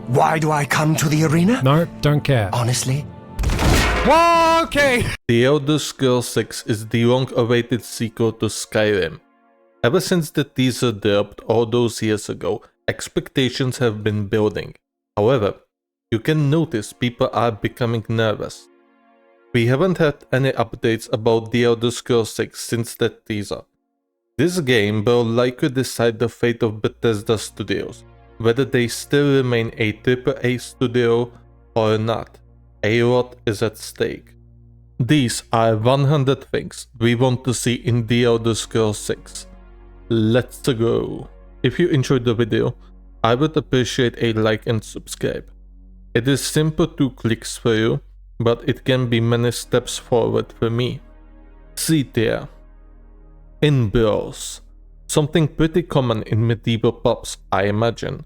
Why do I come to the arena? No, don't care. Honestly, Whoa, okay. The Elder Scrolls 6 is the long-awaited sequel to Skyrim. Ever since the teaser dropped all those years ago, expectations have been building. However, you can notice people are becoming nervous. We haven't had any updates about The Elder Scrolls 6 since that teaser. This game will likely decide the fate of Bethesda Studios, whether they still remain a AAA studio or not. A lot is at stake. These are 100 things we want to see in The Elder Scrolls 6. Let's go. If you enjoyed the video, I would appreciate a like and subscribe. It is simple 2 clicks for you, but it can be many steps forward for me. C tier. In brawls. Something pretty common in medieval pubs, I imagine.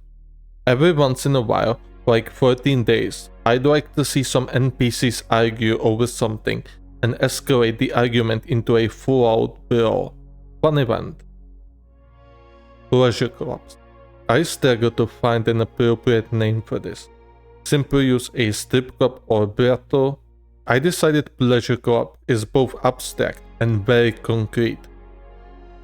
Every once in a while, like 14 days, I'd like to see some NPCs argue over something and escalate the argument into a full-out brawl. Fun event. Pleasure clubs. I struggle to find an appropriate name for this. Simply use a strip club or brothel. I decided pleasure club is both abstract and very concrete.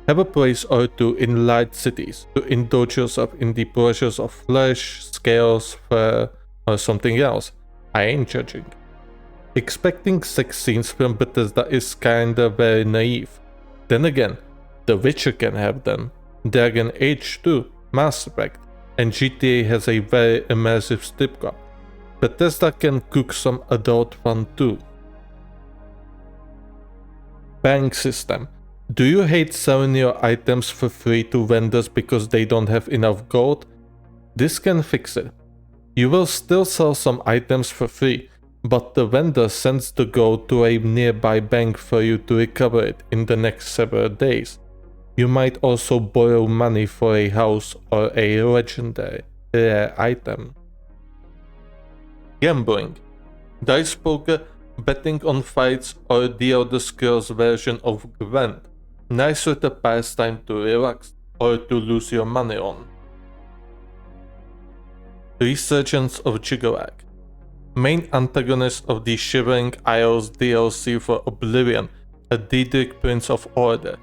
Have a place or two in large cities to indulge yourself in the pleasures of flesh, scales, fur, or something else. I ain't judging. Expecting sex scenes from Bethesda is kinda very naive. Then again, The Witcher can have them, Dragon Age 2, Mass Effect, and GTA has a very immersive strip club. Bethesda can cook some adult fun too. Bank system. Do you hate selling your items for free to vendors because they don't have enough gold? This can fix it. You will still sell some items for free, but the vendor sends the gold to a nearby bank for you to recover it in the next several days. You might also borrow money for a house or a legendary rare item. Gambling. Dice poker, betting on fights, or the Elder Scrolls version of Gwent. Nice with a pastime to relax or to lose your money on. Resurgence of Jiggelak. Main antagonist of the Shivering Isles DLC for Oblivion, a Daedric Prince of Order.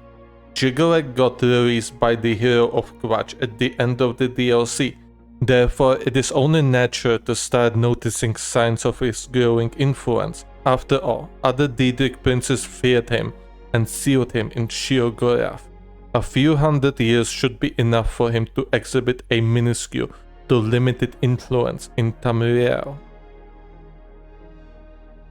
Jiggelak got released by the hero of Quatch at the end of the DLC, therefore it is only natural to start noticing signs of his growing influence. After all, other Daedric princes feared him and sealed him in Sheogorath. A few hundred years should be enough for him to exhibit a minuscule to limited influence in Tamriel.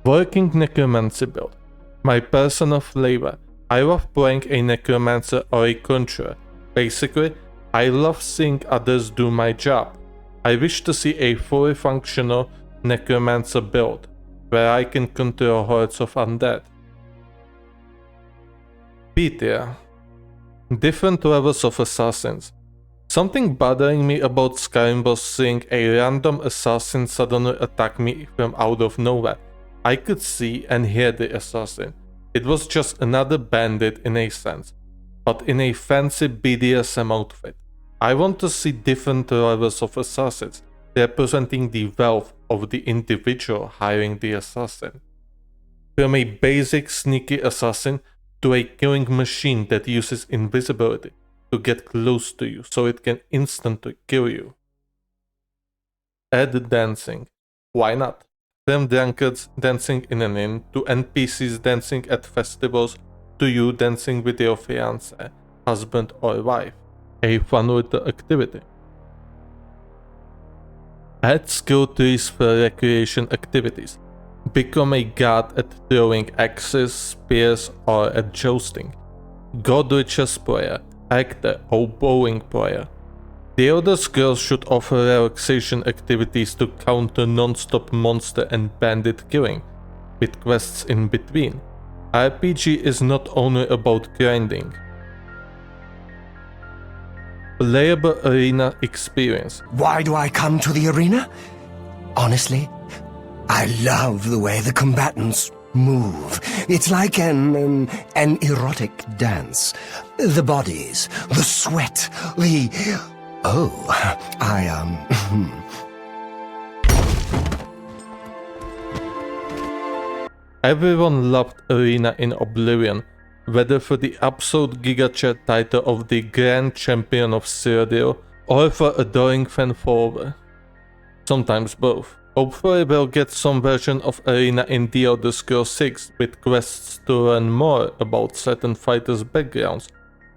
Working Necromancy build. My personal flavor. I love playing a Necromancer or a Conjurer. Basically, I love seeing others do my job. I wish to see a fully functional Necromancer build, where I can control hordes of undead. B tier. Different levels of assassins. Something bothering me about Skyrim was seeing a random assassin suddenly attack me from out of nowhere. I could see and hear the assassin. It was just another bandit in a sense, but in a fancy BDSM outfit. I want to see different levels of assassins, representing the wealth of the individual hiring the assassin. From a basic sneaky assassin to a killing machine that uses invisibility to get close to you so it can instantly kill you. Add dancing. Why not? From drunkards dancing in an inn, to NPCs dancing at festivals, to you dancing with your fiancé, husband or wife. A fun little activity. Add skill trees for recreation activities. Become a god at throwing axes, spears, or at jousting. Godly chess player, actor, or bowling player. The Elder Scrolls should offer relaxation activities to counter non-stop monster and bandit killing, with quests in between. RPG is not only about grinding. Playable arena experience. Why do I come to the arena? Honestly, I love the way the combatants move. It's like an erotic dance. The bodies, the sweat, the... Oh, Everyone loved Arena in Oblivion, whether for the absolute giga-chat title of the Grand Champion of Cyrodiil, or for adoring fan follower. Sometimes both. Hopefully we'll get some version of Arena in The Elder Scrolls 6 with quests to learn more about certain fighters' backgrounds,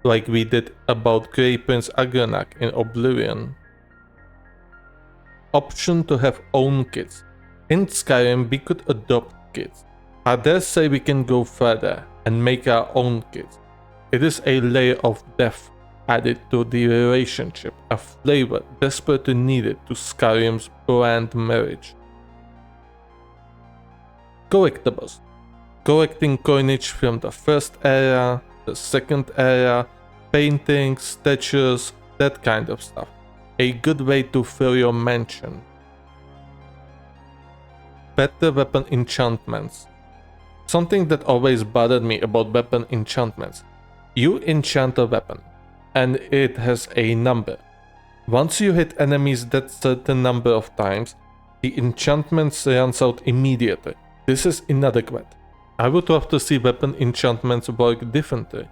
like we did about Grey Prince Agranak in Oblivion. Option to have own kids. In Skyrim we could adopt kids. I dare say we can go further and make our own kids. It is a layer of depth added to the relationship, a flavor desperately needed to Skyrim's bland marriage. Collectibles. Collecting coinage from the first era, the second era, paintings, statues, that kind of stuff. A good way to fill your mansion. Better weapon enchantments. Something that always bothered me about weapon enchantments. You enchant a weapon, and it has a number. Once you hit enemies that certain number of times, the enchantment runs out immediately. This is inadequate. I would love to see weapon enchantments work differently.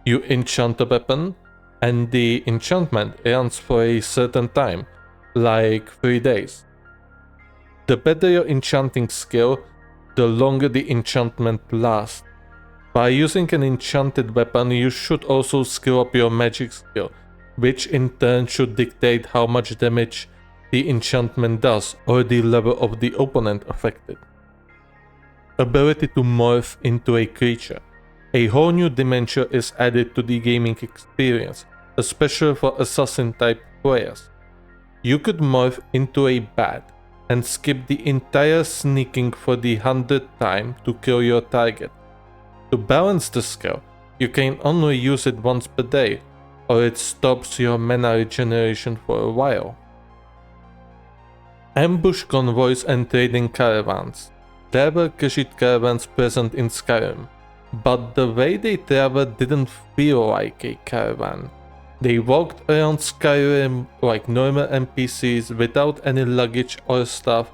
You enchant a weapon, and the enchantment runs for a certain time, like 3 days. The better your enchanting skill, the longer the enchantment lasts. By using an enchanted weapon, you should also skill up your magic skill, which in turn should dictate how much damage the enchantment does or the level of the opponent affected. Ability to morph into a creature. A whole new dimension is added to the gaming experience, especially for assassin type players. You could morph into a bat and skip the entire sneaking for the 100th time to kill your target. To balance the skill, you can only use it once per day, or it stops your mana regeneration for a while. Ambush convoys and trading caravans. There were Khajiit caravans present in Skyrim, but the way they traveled didn't feel like a caravan. They walked around Skyrim like normal NPCs without any luggage or stuff.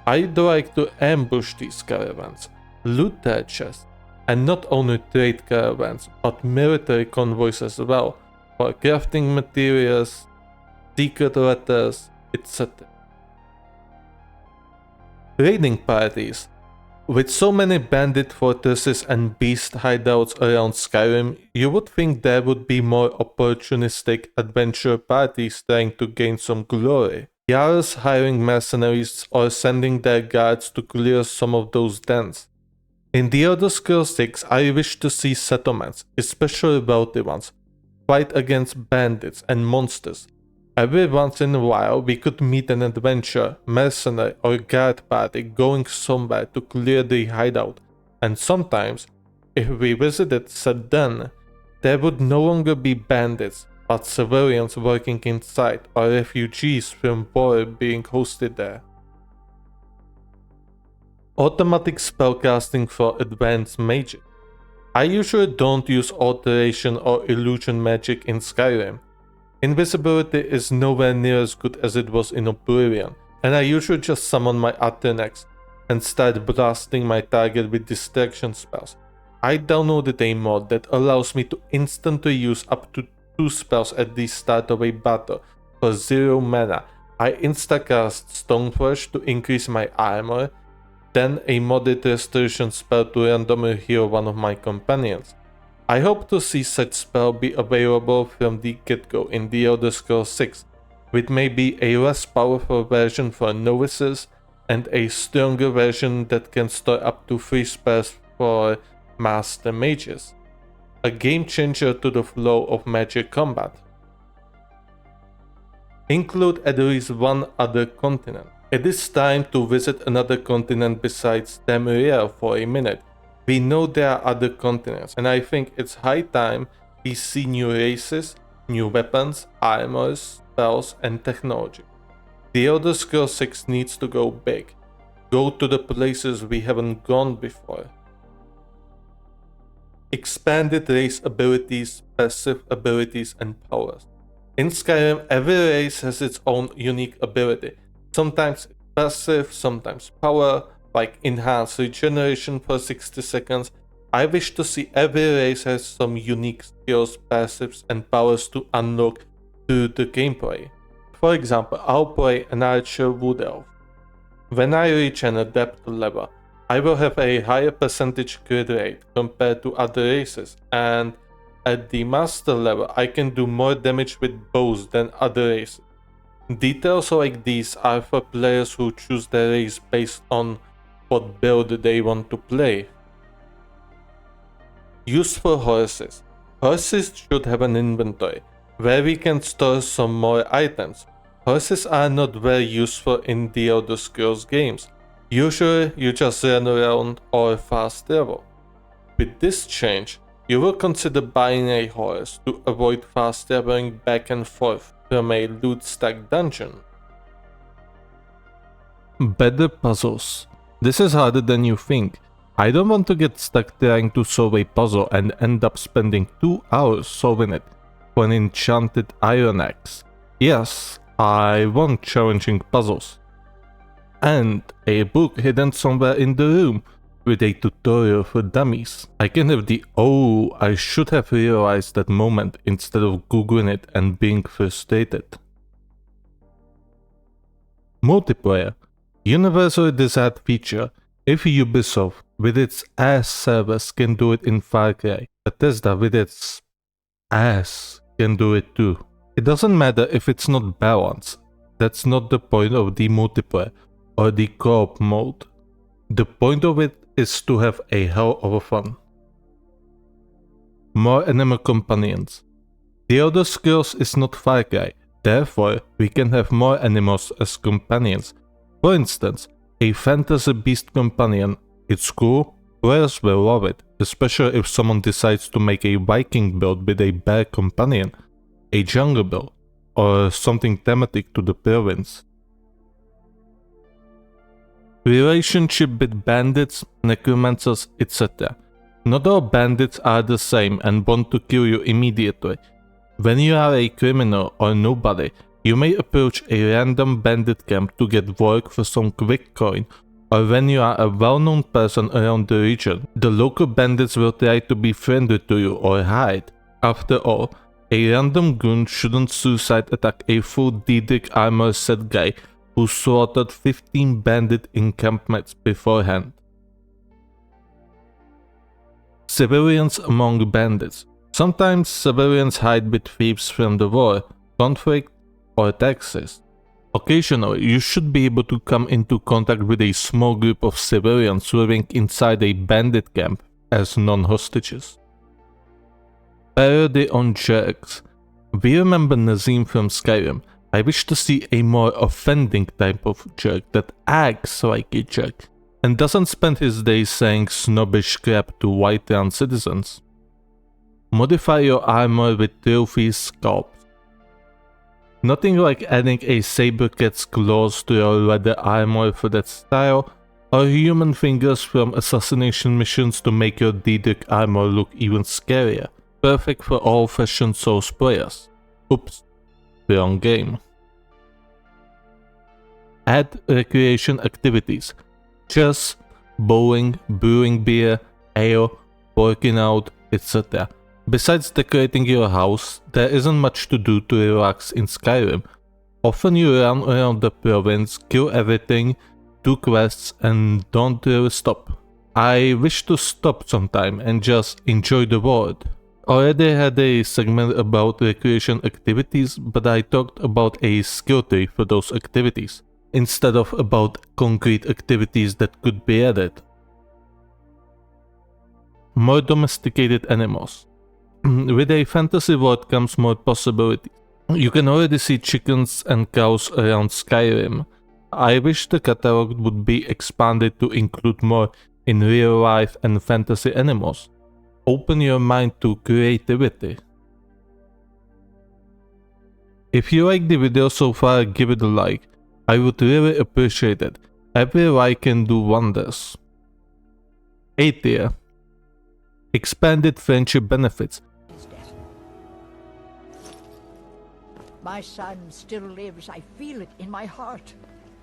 I'd like to ambush these caravans, loot their chests, and not only trade caravans, but military convoys as well, for crafting materials, secret letters, etc. Raiding parties. With so many bandit fortresses and beast hideouts around Skyrim, you would think there would be more opportunistic adventure parties trying to gain some glory. Jarls hiring mercenaries or sending their guards to clear some of those dens. In The Elder Scrolls 6, I wish to see settlements, especially wealthy ones, fight against bandits and monsters. Every once in a while we could meet an adventurer, mercenary or guard party going somewhere to clear the hideout, and sometimes, if we visited said den, there would no longer be bandits, but civilians working inside or refugees from war being hosted there. Automatic spellcasting for advanced magic. I usually don't use alteration or illusion magic in Skyrim. Invisibility is nowhere near as good as it was in Oblivion, and I usually just summon my Athenex and start blasting my target with distraction spells. I downloaded a mod that allows me to instantly use up to 2 spells at the start of a battle for 0 mana. I instacast Stoneforge to increase my armor, then a modded restoration spell to randomly heal one of my companions. I hope to see such spell be available from the get-go in The Elder Scrolls 6, with maybe a less powerful version for novices and a stronger version that can store up to 3 spells for master mages. A game changer to the flow of magic combat. Include at least one other continent. It is time to visit another continent besides Temeria for a minute. We know there are other continents, and I think it's high time we see new races, new weapons, armors, spells, and technology. The Elder Scrolls 6 needs to go big. Go to the places we haven't gone before. Expanded race abilities, passive abilities, and powers. In Skyrim, every race has its own unique ability. Sometimes passive, sometimes power, like enhanced regeneration for 60 seconds, I wish to see every race has some unique skills, passives, and powers to unlock through the gameplay. For example, I'll play an archer wood elf. When I reach an adept level, I will have a higher percentage crit rate compared to other races, and at the master level I can do more damage with bows than other races. Details like these are for players who choose their race based on what build they want to play. Useful horses. Horses should have an inventory, where we can store some more items. Horses are not very useful in the Elder Scrolls games. Usually you just run around or fast travel. With this change, you will consider buying a horse to avoid fast traveling back and forth from a loot stack dungeon. Better puzzles. This is harder than you think. I don't want to get stuck trying to solve a puzzle and end up spending 2 hours solving it for an enchanted iron axe. Yes, I want challenging puzzles. And a book hidden somewhere in the room with a tutorial for dummies. I can have the "oh, I should have realized that" moment instead of googling it and being frustrated. Multiplayer. Universally desired feature. If Ubisoft with its ass servers can do it in Far Cry, Bethesda with its ass can do it too. It doesn't matter if it's not balanced. That's not the point of the multiplayer or the co-op mode. The point of it is to have a hell of a fun. More animal companions. The Elder Scrolls is not Far Cry, therefore we can have more animals as companions. For instance, a fantasy beast companion. It's cool, players will love it, especially if someone decides to make a Viking build with a bear companion, a jungle build, or something thematic to the province. Relationship with bandits, necromancers, etc. Not all bandits are the same and want to kill you immediately. When you are a criminal or nobody, you may approach a random bandit camp to get work for some quick coin, or when you are a well-known person around the region, the local bandits will try to be friendly to you or hide. After all, a random goon shouldn't suicide attack a full D-Dick armor set guy who slaughtered 15 bandit encampments beforehand. Civilians among bandits. Sometimes civilians hide with thieves from the war, conflict, or taxes. Occasionally, you should be able to come into contact with a small group of civilians living inside a bandit camp as non-hostages. Parody on jerks. We remember Nazim from Skyrim. I wish to see a more offending type of jerk that acts like a jerk and doesn't spend his days saying snobbish crap to white-town citizens. Modify your armor with trophy sculpts. Nothing like adding a saber cat's claws to your leather armor for that style, or human fingers from assassination missions to make your D-Dick armor look even scarier. Perfect for old-fashioned Souls players. Oops, wrong game. Add recreation activities. Chess, bowling, brewing beer, ale, working out, etc. Besides decorating your house, there isn't much to do to relax in Skyrim. Often you run around the province, kill everything, do quests, and don't really stop. I wish to stop sometime and just enjoy the world. Already had a segment about recreation activities, but I talked about a skill tree for those activities, instead of about concrete activities that could be added. More domesticated animals. With a fantasy world comes more possibilities. You can already see chickens and cows around Skyrim. I wish the catalog would be expanded to include more in real life and fantasy animals. Open your mind to creativity. If you like the video so far, give it a like. I would really appreciate it. Every like can do wonders. 8 tier. Expanded friendship benefits. My son still lives. I feel it in my heart.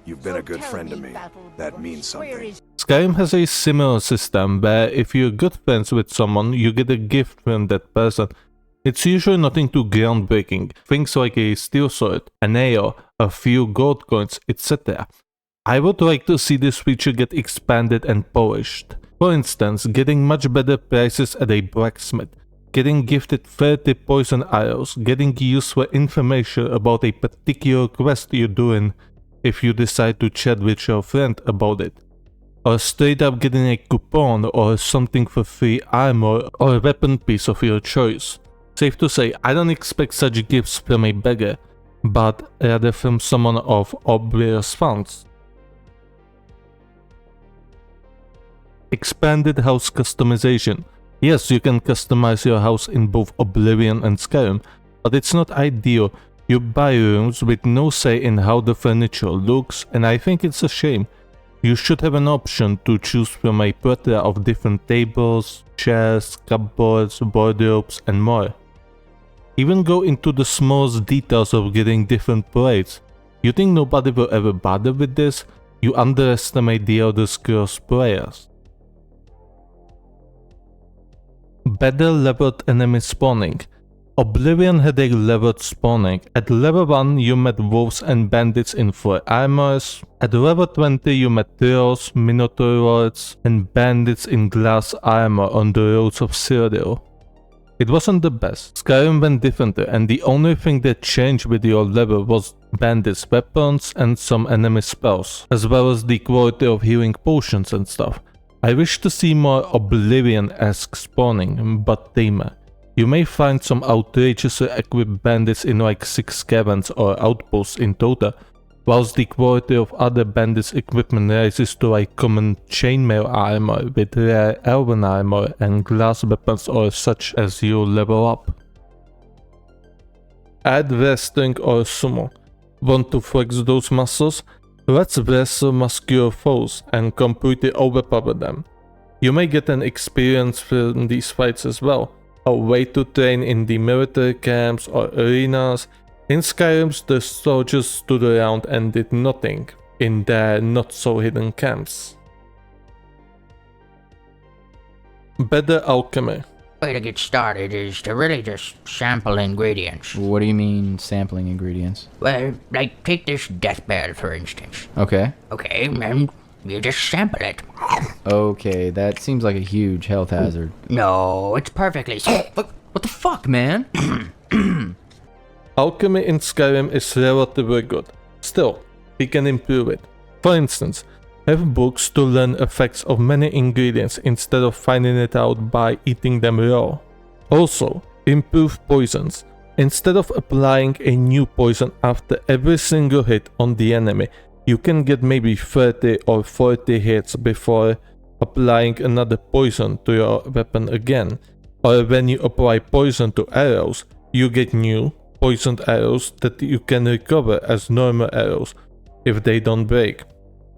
You've been a good friend to me. That means something. Skyrim has a similar system where if you're good friends with someone, you get a gift from that person. It's usually nothing too groundbreaking, things like a steel sword, an ale, a few gold coins, etc. I would like to see this feature get expanded and polished. For instance, getting much better prices at a blacksmith, getting gifted 30 poison arrows, getting useful information about a particular quest you're doing if you decide to chat with your friend about it, or straight up getting a coupon or something for free armor or a weapon piece of your choice. Safe to say, I don't expect such gifts from a beggar, but rather from someone of obvious funds. Expanded house customization. Yes, you can customize your house in both Oblivion and Skyrim, but it's not ideal. You buy rooms with no say in how the furniture looks, and I think it's a shame. You should have an option to choose from a plethora of different tables, chairs, cupboards, wardrobes, and more. Even go into the smallest details of getting different plates. You think nobody will ever bother with this? You underestimate the Elder Scrolls players. Better leveled enemy spawning. Oblivion had a leveled spawning. At level 1 you met wolves and bandits in full armors. At level 20 you met trolls, minotaur lords, and bandits in glass armor on the roads of Cyrodiil. It wasn't the best. Skyrim went differently, and the only thing that changed with your level was bandits' weapons and some enemy spells, as well as the quality of healing potions and stuff. I wish to see more Oblivion-esque spawning, but tamer. You may find some outrageously equipped bandits in like 6 caverns or outposts in total, whilst the quality of other bandits' equipment rises to like common chainmail armor with rare elven armor and glass weapons or such as you level up. Add wrestling or sumo. Want to flex those muscles? Let's wrestle muscular foes and completely overpower them. You may get an experience from these fights as well, a way to train in the military camps or arenas. In Skyrim, the soldiers stood around and did nothing in their not-so-hidden camps. Better alchemy. Way to get started is to really just sample ingredients. What do you mean, sampling ingredients? Well, like take this deathbed for instance. Okay. Okay, and you just sample it. Okay, that seems like a huge health hazard. No, it's perfectly What the fuck, man? Alchemy in Skyrim is relatively good. Still, we can improve it. For instance, have books to learn effects of many ingredients instead of finding it out by eating them raw. Also, improve poisons. Instead of applying a new poison after every single hit on the enemy, you can get maybe 30 or 40 hits before applying another poison to your weapon again. Or when you apply poison to arrows, you get new poisoned arrows that you can recover as normal arrows if they don't break.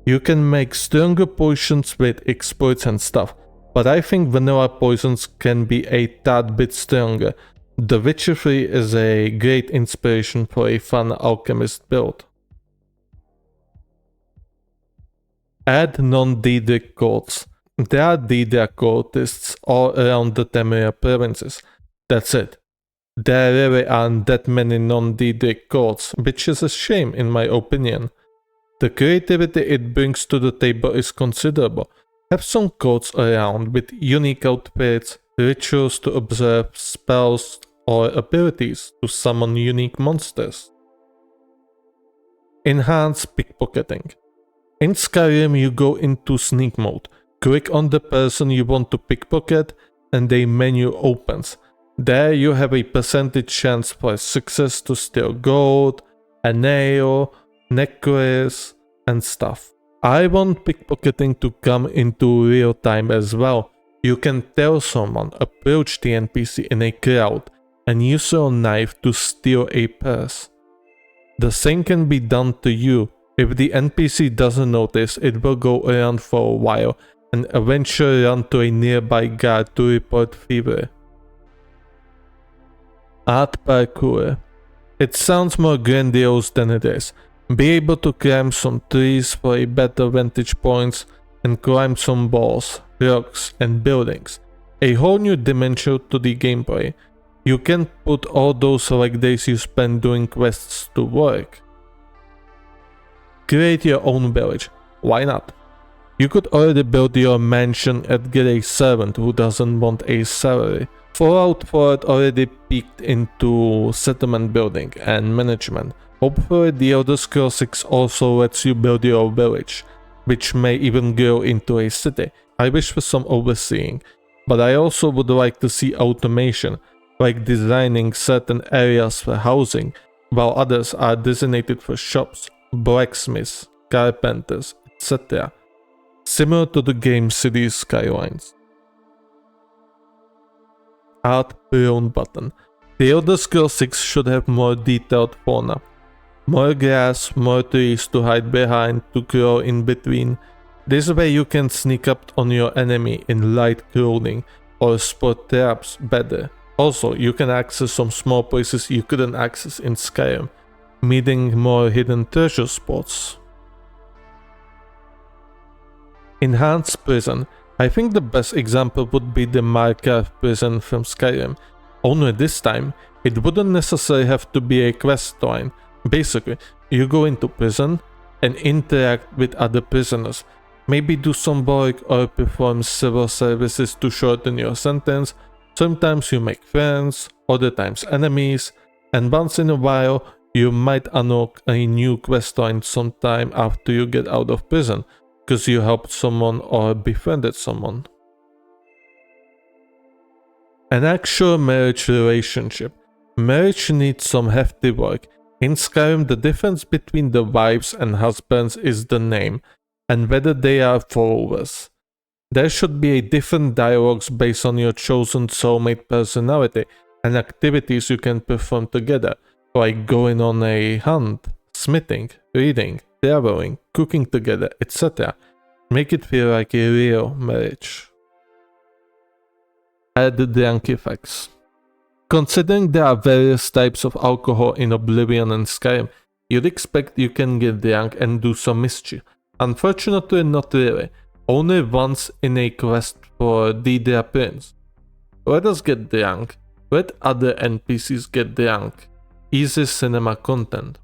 You can make stronger potions with exploits and stuff, but I think vanilla poisons can be a tad bit stronger. The Witcher 3 is a great inspiration for a fun alchemist build. Add non-Daedric cults. There are Daedra cultists all around the Temeria provinces. That's it. There really aren't that many non-Daedric cults, which is a shame in my opinion. The creativity it brings to the table is considerable. Have some cults around with unique outfits, rituals to observe, spells, or abilities to summon unique monsters. Enhance pickpocketing. In Skyrim you go into sneak mode, click on the person you want to pickpocket, and a menu opens. There you have a percentage chance for success to steal gold, a nail, necklace, and stuff. I want pickpocketing to come into real time as well. You can tell someone, approach the NPC in a crowd, and use your knife to steal a purse. The same can be done to you. If the NPC doesn't notice, it will go around for a while, and eventually run to a nearby guard to report thievery. Add parkour. It sounds more grandiose than it is. Be able to climb some trees for a better vantage points, and climb some walls, rocks, and buildings. A whole new dimension to the gameplay. You can put all those select days you spend doing quests to work. Create your own village. Why not? You could already build your mansion and get a servant who doesn't want a salary. Fallout 4 already peeked into settlement building and management. Hopefully the Elder Scrolls 6 also lets you build your village, which may even grow into a city. I wish for some overseeing, but I also would like to see automation, like designing certain areas for housing, while others are designated for shops, blacksmiths, carpenters, etc. Similar to the game City Skylines. Add Prone button. The Elder Scrolls 6 should have more detailed fauna. More grass, more trees to hide behind, to crawl in between. This way you can sneak up on your enemy in light clothing or spot traps better. Also, you can access some small places you couldn't access in Skyrim, meeting more hidden treasure spots. Enhanced prison. I think the best example would be the Markarth prison from Skyrim. Only this time, it wouldn't necessarily have to be a quest line. Basically, you go into prison and interact with other prisoners. Maybe do some work or perform civil services to shorten your sentence. Sometimes you make friends, other times enemies, and once in a while you might unlock a new quest line sometime after you get out of prison, because you helped someone or befriended someone. An actual marriage relationship. Marriage needs some hefty work. In Skyrim, the difference between the wives and husbands is the name, and whether they are followers. There should be a different dialogues based on your chosen soulmate personality and activities you can perform together, like going on a hunt, smithing, reading, traveling, cooking together, etc. Make it feel like a real marriage. Add drunk effects. Considering there are various types of alcohol in Oblivion and Skyrim, you'd expect you can get drunk and do some mischief. Unfortunately, not really. Only once in a quest for the Prince. Let us get drunk. Let other NPCs get drunk. Easy cinema content.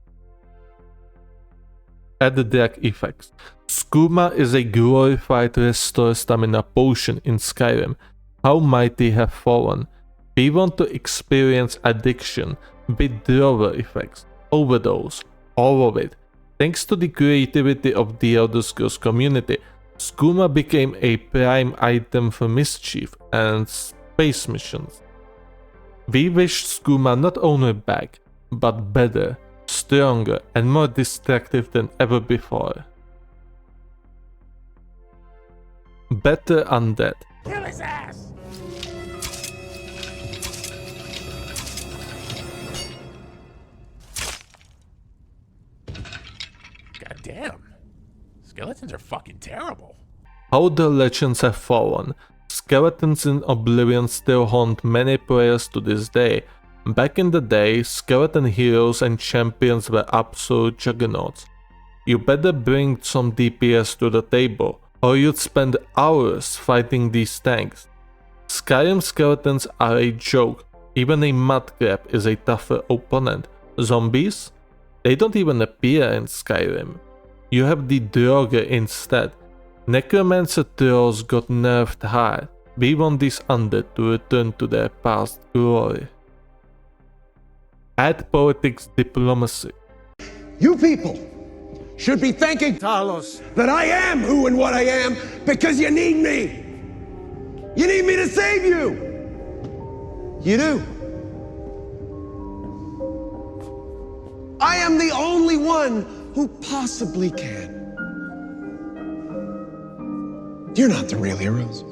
Add drug effects. Skooma is a glorified restore stamina potion in Skyrim. How mighty have fallen. We want to experience addiction, withdrawal effects, overdose, all of it. Thanks to the creativity of the Elder Scrolls community, Skooma became a prime item for mischief and space missions. We wish Skooma not only back, but better, stronger, and more destructive than ever before. Better undead. Kill his ass! God damn. Skeletons are fucking terrible. How the legends have fallen. Skeletons in Oblivion still haunt many players to this day. Back in the day, skeleton heroes and champions were absolute juggernauts. You better bring some DPS to the table, or you'd spend hours fighting these tanks. Skyrim skeletons are a joke. Even a mudcrab is a tougher opponent. Zombies? They don't even appear in Skyrim. You have the Draugr instead. Necromancer trolls got nerfed hard. We want these undead to return to their past glory. Add politics diplomacy. You people should be thanking Talos that I am who and what I am because you need me. You need me to save you. You do. I am the only one who possibly can. You're not the real heroes.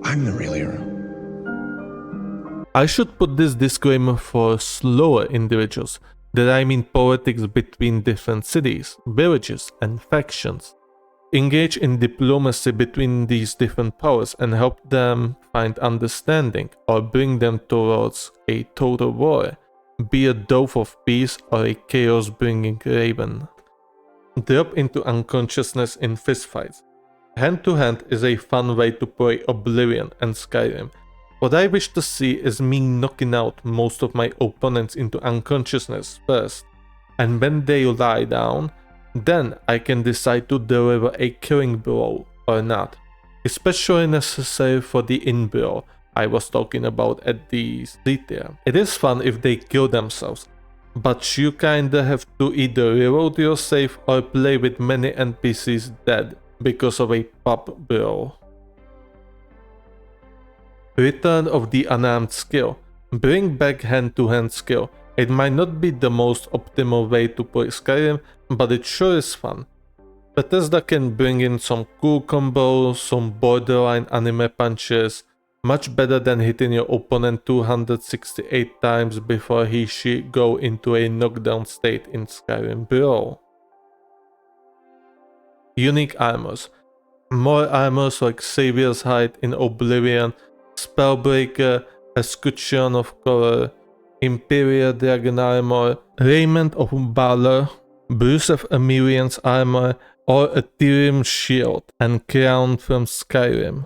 I'm the real hero. I should put this disclaimer for slower individuals, that I mean politics between different cities, villages, and factions. Engage in diplomacy between these different powers and help them find understanding or bring them towards a total war. Be a dove of peace or a chaos-bringing raven. drop into unconsciousness in fistfights. Hand-to-hand is a fun way to play Oblivion and Skyrim. What I wish to see is me knocking out most of my opponents into unconsciousness first, and when they lie down, then I can decide to deliver a killing blow or not, especially necessary for the in-blow I was talking about at the detail. It is fun if they kill themselves, but you kinda have to either reload your save or play with many NPCs dead because of a pop blow. Return of the unarmed skill. Bring back hand-to-hand skill. It might not be the most optimal way to play Skyrim, but it sure is fun. Bethesda can bring in some cool combos, some borderline anime punches, much better than hitting your opponent 268 times before he/she go into a knockdown state in Skyrim Brawl. Unique armors. More armors like Savior's Hide in Oblivion, Spellbreaker, Escutcheon of Color, Imperial Dragon Armor, Raiment of Valor, Bruce of Emilian's Armor, or Ethereum Shield and Crown from Skyrim.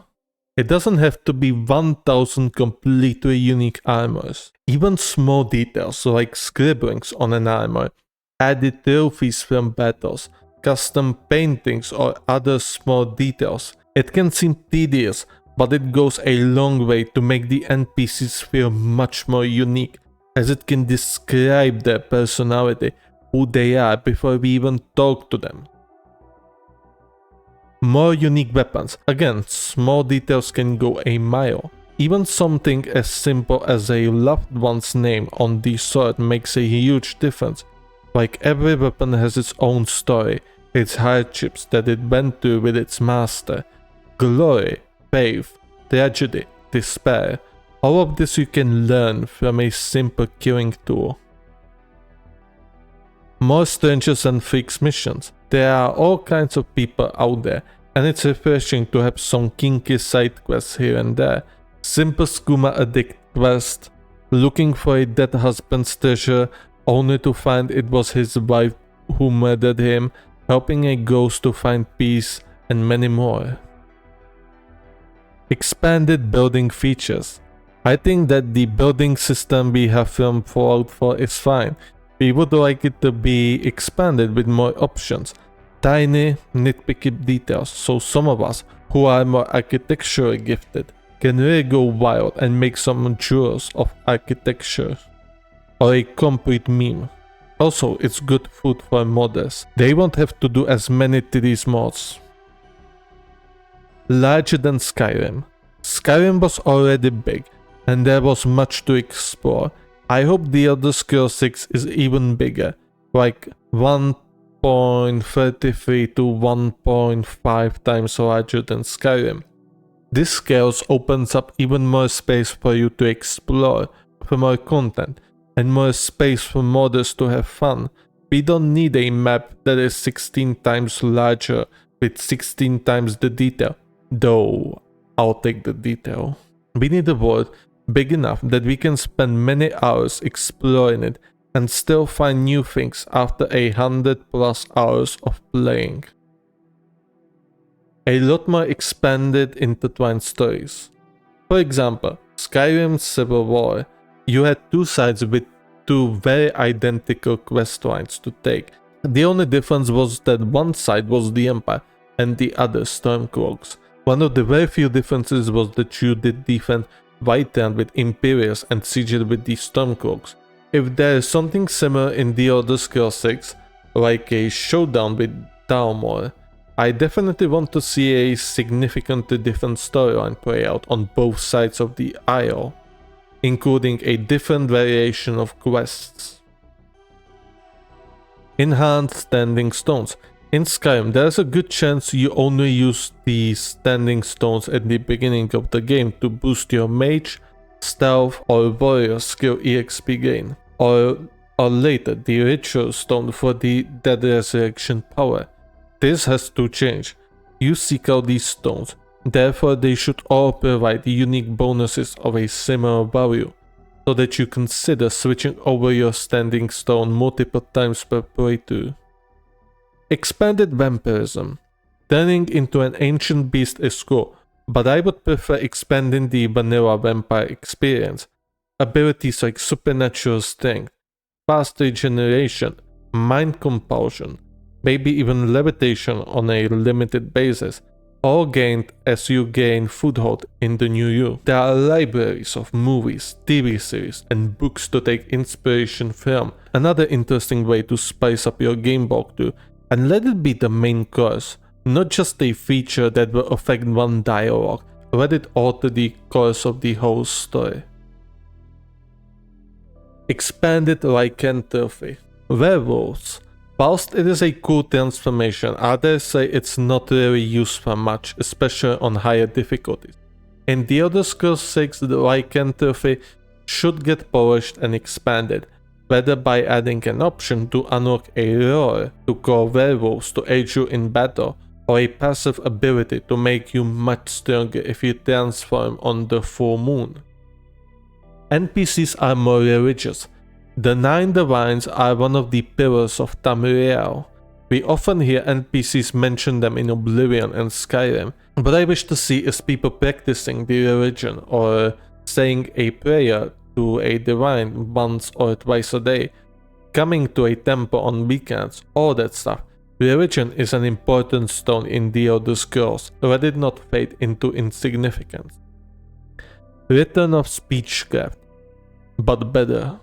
It doesn't have to be 1000 completely unique armors. Even small details like scribblings on an armor, added trophies from battles, custom paintings or other small details. It can seem tedious, but it goes a long way to make the NPCs feel much more unique, as it can describe their personality, who they are before we even talk to them. More unique weapons. Again, small details can go a mile. Even something as simple as a loved one's name on the sword makes a huge difference. Like every weapon has its own story, its hardships that it went through with its master. Glory, faith, tragedy, despair. All of this you can learn from a simple killing tool. More Strangers and Freaks missions. There are all kinds of people out there, and it's refreshing to have some kinky side quests here and there. Simple skooma addict quest, looking for a dead husband's treasure only to find it was his wife who murdered him, helping a ghost to find peace, and many more. Expanded building features. I think that the building system we have from Fallout 4 is fine. We would like it to be expanded with more options. Tiny, nitpicky details, so some of us, who are more architecturally gifted, can really go wild and make some jewels of architecture. Or a complete meme. Also, it's good food for modders. They won't have to do as many 3D mods. Larger than Skyrim. Skyrim was already big, and there was much to explore. I hope The Elder Scrolls 6 is even bigger, like 1.33 to 1.5 times larger than Skyrim. This scale opens up even more space for you to explore, for more content, and more space for modders to have fun. We don't need a map that is 16 times larger with 16 times the detail, though I'll take the detail. We need a world big enough that we can spend many hours exploring it and still find new things after 100+ hours of playing. A lot more expanded, intertwined stories. For example, Skyrim's Civil War. You had two sides with two very identical quest lines to take. The only difference was that one side was the Empire and the other Stormcloaks. One of the very few differences was that you did defend Whiterun with Imperials and Sigil with the Stormcloaks. If there is something similar in The Elder Scrolls 6, like a showdown with Dalmor, I definitely want to see a significantly different storyline play out on both sides of the Isle, including a different variation of quests. Enhanced Standing Stones. In Skyrim, there's a good chance you only use the standing stones at the beginning of the game to boost your mage, stealth, or warrior skill EXP gain, or later the ritual stone for the dead resurrection power. This has to change. You seek out these stones, therefore they should all provide unique bonuses of a similar value, so that you consider switching over your standing stone multiple times per playthrough. Expanded vampirism. Turning into an ancient beast is cool, but I would prefer expanding the vanilla vampire experience. Abilities like supernatural strength, fast regeneration, mind compulsion, maybe even levitation on a limited basis, all gained as you gain foothold in the new you. There are libraries of movies, TV series, and books to take inspiration from. Another interesting way to spice up your game walkthrough, and let it be the main course, not just a feature that will affect one dialogue, let it alter the course of the whole story. Expanded lycanthropy. Werewolves. Whilst it is a cool transformation, others say it's not really used for much, especially on higher difficulties. In The Elder Scrolls 6, the lycanthropy should get polished and expanded, whether by adding an option to unlock a roar to call werewolves to aid you in battle, or a passive ability to make you much stronger if you transform on the full moon. NPCs are more religious. The 9 Divines are one of the pillars of Tamriel. We often hear NPCs mention them in Oblivion and Skyrim, but I wish to see is people practicing the religion or saying a prayer to a divine once or twice a day, coming to a temple on weekends, all that stuff. Religion is an important stone in the Elder Scrolls, let it not fade into insignificance. Return of Speechcraft, but better.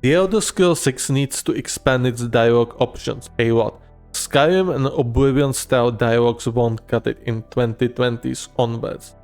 The Elder Scrolls 6 needs to expand its dialogue options a lot. Skyrim and Oblivion style dialogues won't cut it in 2020s onwards.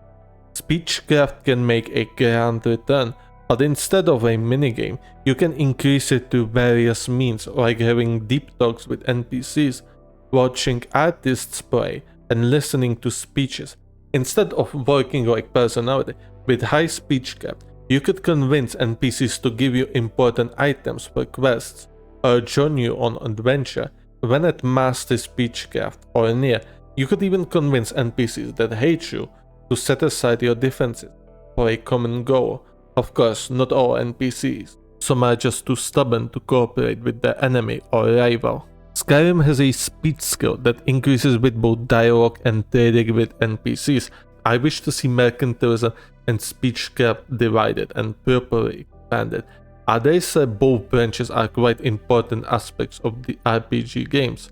Speechcraft can make a grand return, but instead of a minigame, you can increase it to various means like having deep talks with NPCs, watching artists play, and listening to speeches. Instead of working like personality, with high speechcraft, you could convince NPCs to give you important items for quests, or join you on adventure. When at master speechcraft or near, you could even convince NPCs that hate you to set aside your differences for a common goal. Of course, not all NPCs. Some are just too stubborn to cooperate with their enemy or rival. Skyrim has a speech skill that increases with both dialogue and trading with NPCs. I wish to see mercantilism and speechcraft divided and properly expanded. Others say both branches are quite important aspects of the RPG games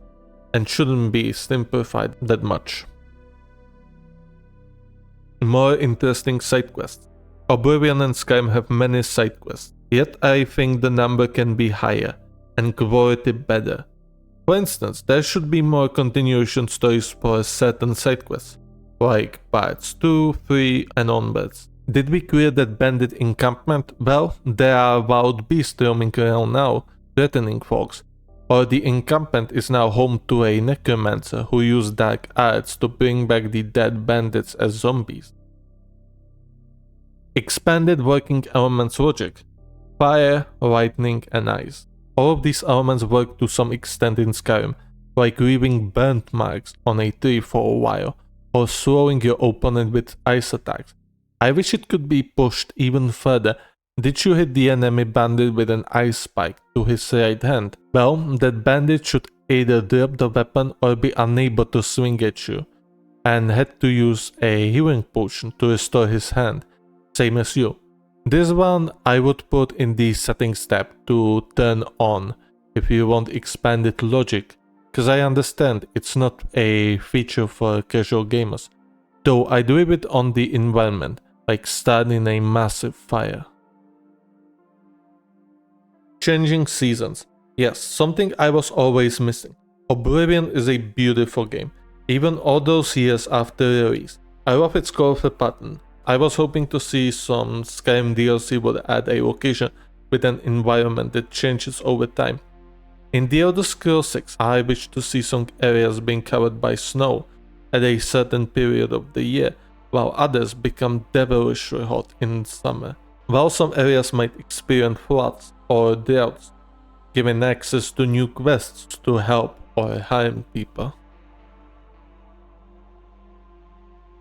and shouldn't be simplified that much. More interesting side quests. Oblivion and Skyrim have many side quests, yet I think the number can be higher and quality better. For instance, there should be more continuation stories for certain side quests, like parts 2, 3 and onwards. Did we clear that bandit encampment? Well, there are wild beasts roaming around now, threatening folks. Or the encampment is now home to a necromancer who used dark arts to bring back the dead bandits as zombies. Expanded working elements logic. Fire, lightning and ice. All of these elements work to some extent in Skyrim, like leaving burnt marks on a tree for a while, or slowing your opponent with ice attacks. I wish it could be pushed even further. Did you hit the enemy bandit with an ice spike to his right hand? Well, that bandit should either drop the weapon or be unable to swing at you, and had to use a healing potion to restore his hand, same as you. This one I would put in the settings tab to turn on if you want expanded logic, cause I understand it's not a feature for casual gamers, though I do leave it on the environment, like starting a massive fire. Changing seasons. Yes, something I was always missing. Oblivion is a beautiful game, even all those years after release. I love its colorful pattern. I was hoping to see some Skyrim DLC would add a location with an environment that changes over time. In The Elder Scrolls 6, I wish to see some areas being covered by snow at a certain period of the year, while others become devilishly hot in summer, while some areas might experience floods or droughts, giving access to new quests to help or harm people.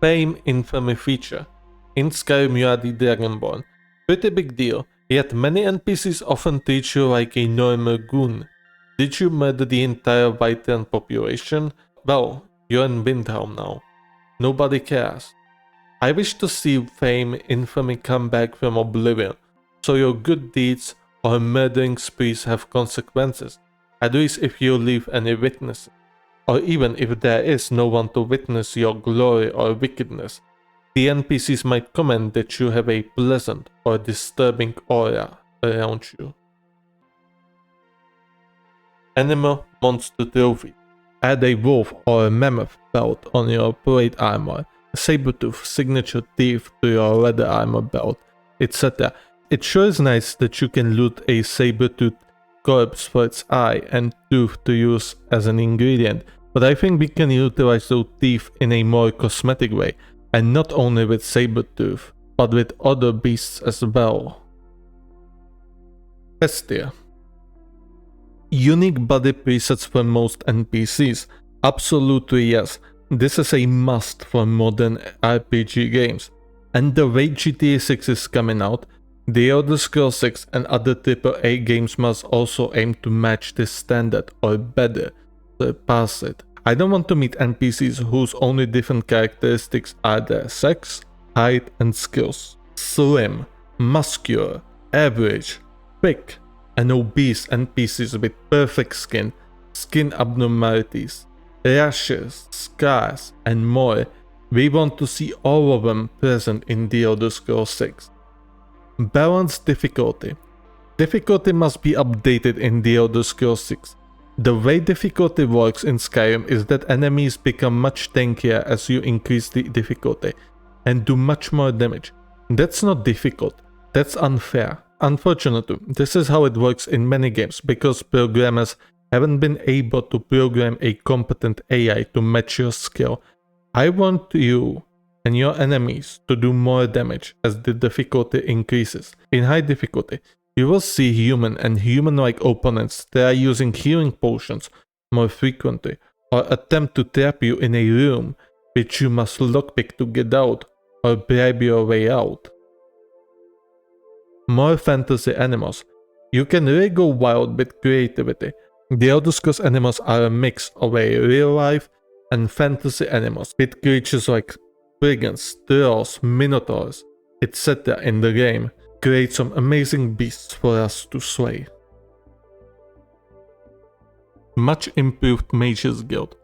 Fame Infamy feature. In Skyrim you are the Dragonborn. Pretty big deal. Yet many NPCs often treat you like a normal goon. Did you murder the entire Whiterun population? Well, you're in Windhelm now. Nobody cares. I wish to see fame, infamy come back from oblivion, so your good deeds or murdering sprees have consequences, at least if you leave any witnesses, or even if there is no one to witness your glory or wickedness. The NPCs might comment that you have a pleasant or disturbing aura around you. Animal Monster Trophy. Add a wolf or a mammoth belt on your plate armor, saber-tooth signature teeth to your leather armor belt, etc. It sure is nice that you can loot a saber-tooth corpse for its eye and tooth to use as an ingredient, but I think we can utilize those teeth in a more cosmetic way, and not only with saber-tooth, but with other beasts as well. Bestia. Unique body presets for most NPCs. Absolutely yes. This is a must for modern RPG games. And the way GTA 6 is coming out, The Elder Scrolls 6 and other AAA games must also aim to match this standard or better, surpass it. I don't want to meet NPCs whose only different characteristics are their sex, height and skills. Slim, muscular, average, thick, and obese NPCs with perfect skin, skin abnormalities, rashes, scars, and more. We want to see all of them present in The Elder Scrolls 6. Balanced difficulty. Difficulty must be updated in The Elder Scrolls 6. The way difficulty works in Skyrim is that enemies become much tankier as you increase the difficulty, and do much more damage. That's not difficult, that's unfair. Unfortunately, this is how it works in many games because programmers haven't been able to program a competent AI to match your skill. I want you and your enemies to do more damage as the difficulty increases. In high difficulty, you will see human and human-like opponents try using healing potions more frequently, or attempt to trap you in a room which you must lockpick to get out, or bribe your way out. More fantasy animals. You can really go wild with creativity. The Elder Scrolls animals are a mix of a real-life and fantasy animals, with creatures like brigands, trolls, minotaurs, etc. in the game. Create some amazing beasts for us to slay. Much improved Mages Guild.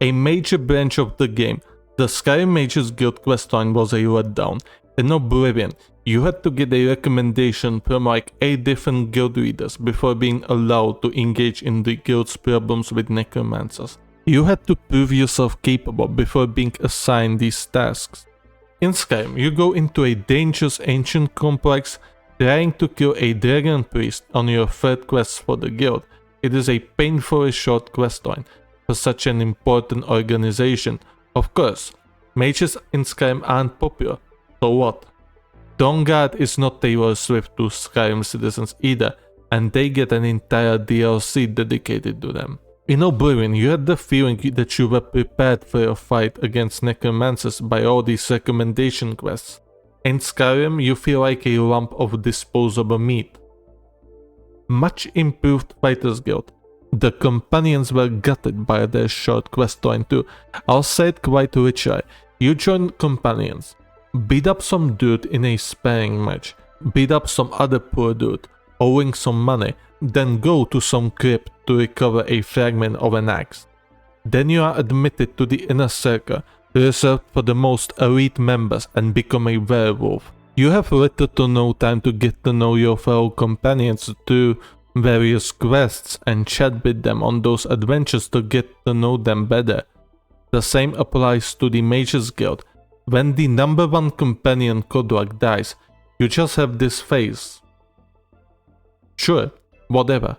A major branch of the game, the Skyrim Mages Guild questline was a letdown. In Oblivion, you had to get a recommendation from like 8 different guild leaders before being allowed to engage in the guild's problems with necromancers. You had to prove yourself capable before being assigned these tasks. In Skyrim, you go into a dangerous ancient complex trying to kill a dragon priest on your third quest for the guild. It is a painfully short questline for such an important organization. Of course, mages in Skyrim aren't popular, so what? Dawnguard is not Taylor Swift to Skyrim citizens either, and they get an entire DLC dedicated to them. In Oblivion, you had the feeling that you were prepared for a fight against necromancers by all these recommendation quests. In Skyrim, you feel like a lump of disposable meat. Much improved Fighters Guild. The companions were gutted by their short questline too. I'll say it quite literally. You join companions, beat up some dude in a sparring match, beat up some other poor dude, owing some money, then go to some crypt to recover a fragment of an axe. Then you are admitted to the inner circle, reserved for the most elite members, and become a werewolf. You have little to no time to get to know your fellow companions through various quests and chat with them on those adventures to get to know them better. The same applies to the Mages Guild. When the number 1 companion Kodrak dies, you just have this phase. Sure, whatever.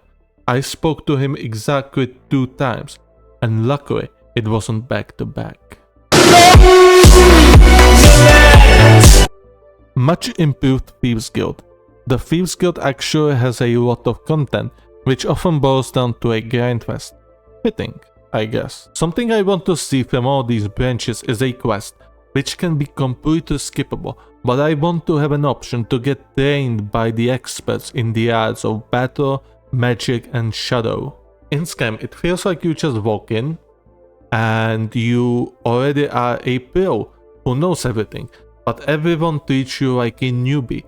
I spoke to him exactly 2 times, and luckily it wasn't back to back. Much improved Thieves Guild. The Thieves Guild actually has a lot of content, which often boils down to a grindfest. Fitting, I guess. Something I want to see from all these branches is a quest which can be completely skippable, but I want to have an option to get trained by the experts in the arts of battle, magic and shadow. In Skyrim, it feels like you just walk in and you already are a pro who knows everything, but everyone treats you like a newbie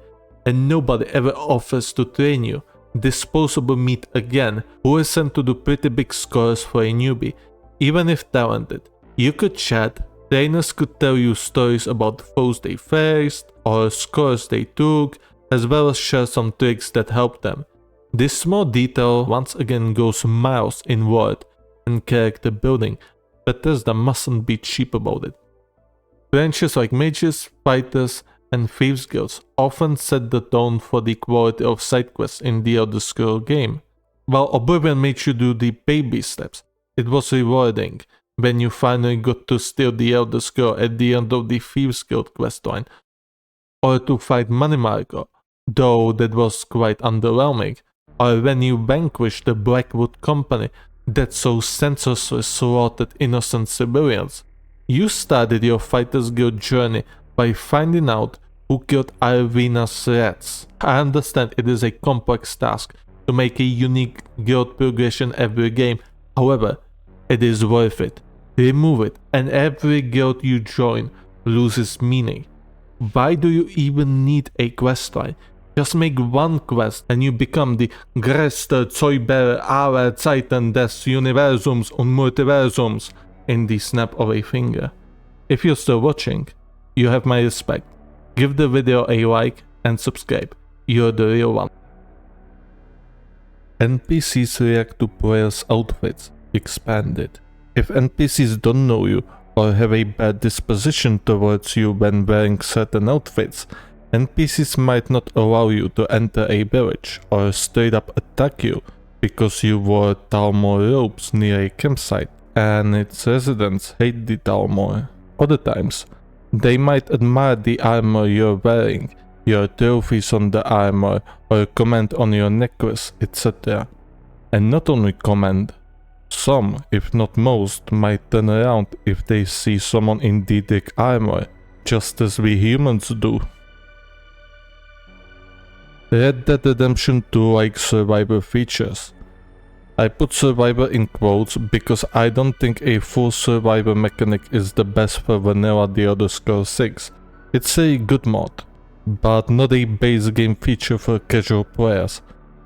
and nobody ever offers to train you. Disposable meat again, who is sent to do pretty big scores for a newbie. Even if talented, you could chat, trainers could tell you stories about foes they faced or scores they took, as well as share some tricks that helped them. This small detail once again goes miles in word and character building. Bethesda mustn't be cheap about it. Branches like mages, fighters, and thieves guilds often set the tone for the quality of side quests in the Elder Scrolls game. While Oblivion made you do the baby steps, it was rewarding when you finally got to steal the Elder Scroll at the end of the Thieves Guild questline, or to fight Manimarco, though that was quite underwhelming, or when you vanquished the Blackwood Company that so senselessly slaughtered innocent civilians. You started your Fighters Guild journey by finding out who killed Arvina's rats. I understand it is a complex task to make a unique guild progression every game, however, it is worth it. Remove it and every guild you join loses meaning. Why do you even need a questline? Just make one quest and you become the größte Zauberer aller Zeiten des Universums und Multiversums in the snap of a finger. If you're still watching, you have my respect. Give the video a like and subscribe. You're the real one. NPCs react to players' outfits. Expanded. If NPCs don't know you or have a bad disposition towards you when wearing certain outfits, NPCs might not allow you to enter a village or straight up attack you because you wore Talmor robes near a campsite and its residents hate the Talmor. Other times, they might admire the armor you're wearing, your trophies on the armor, or comment on your necklace, etc. And not only comment, some, if not most, might turn around if they see someone in Daedric armor, just as we humans do. Red Dead Redemption 2 likes survivor features. I put survivor in quotes because I don't think a full survivor mechanic is the best for vanilla The Elder Scrolls 6. It's a good mod, but not a base game feature for casual players.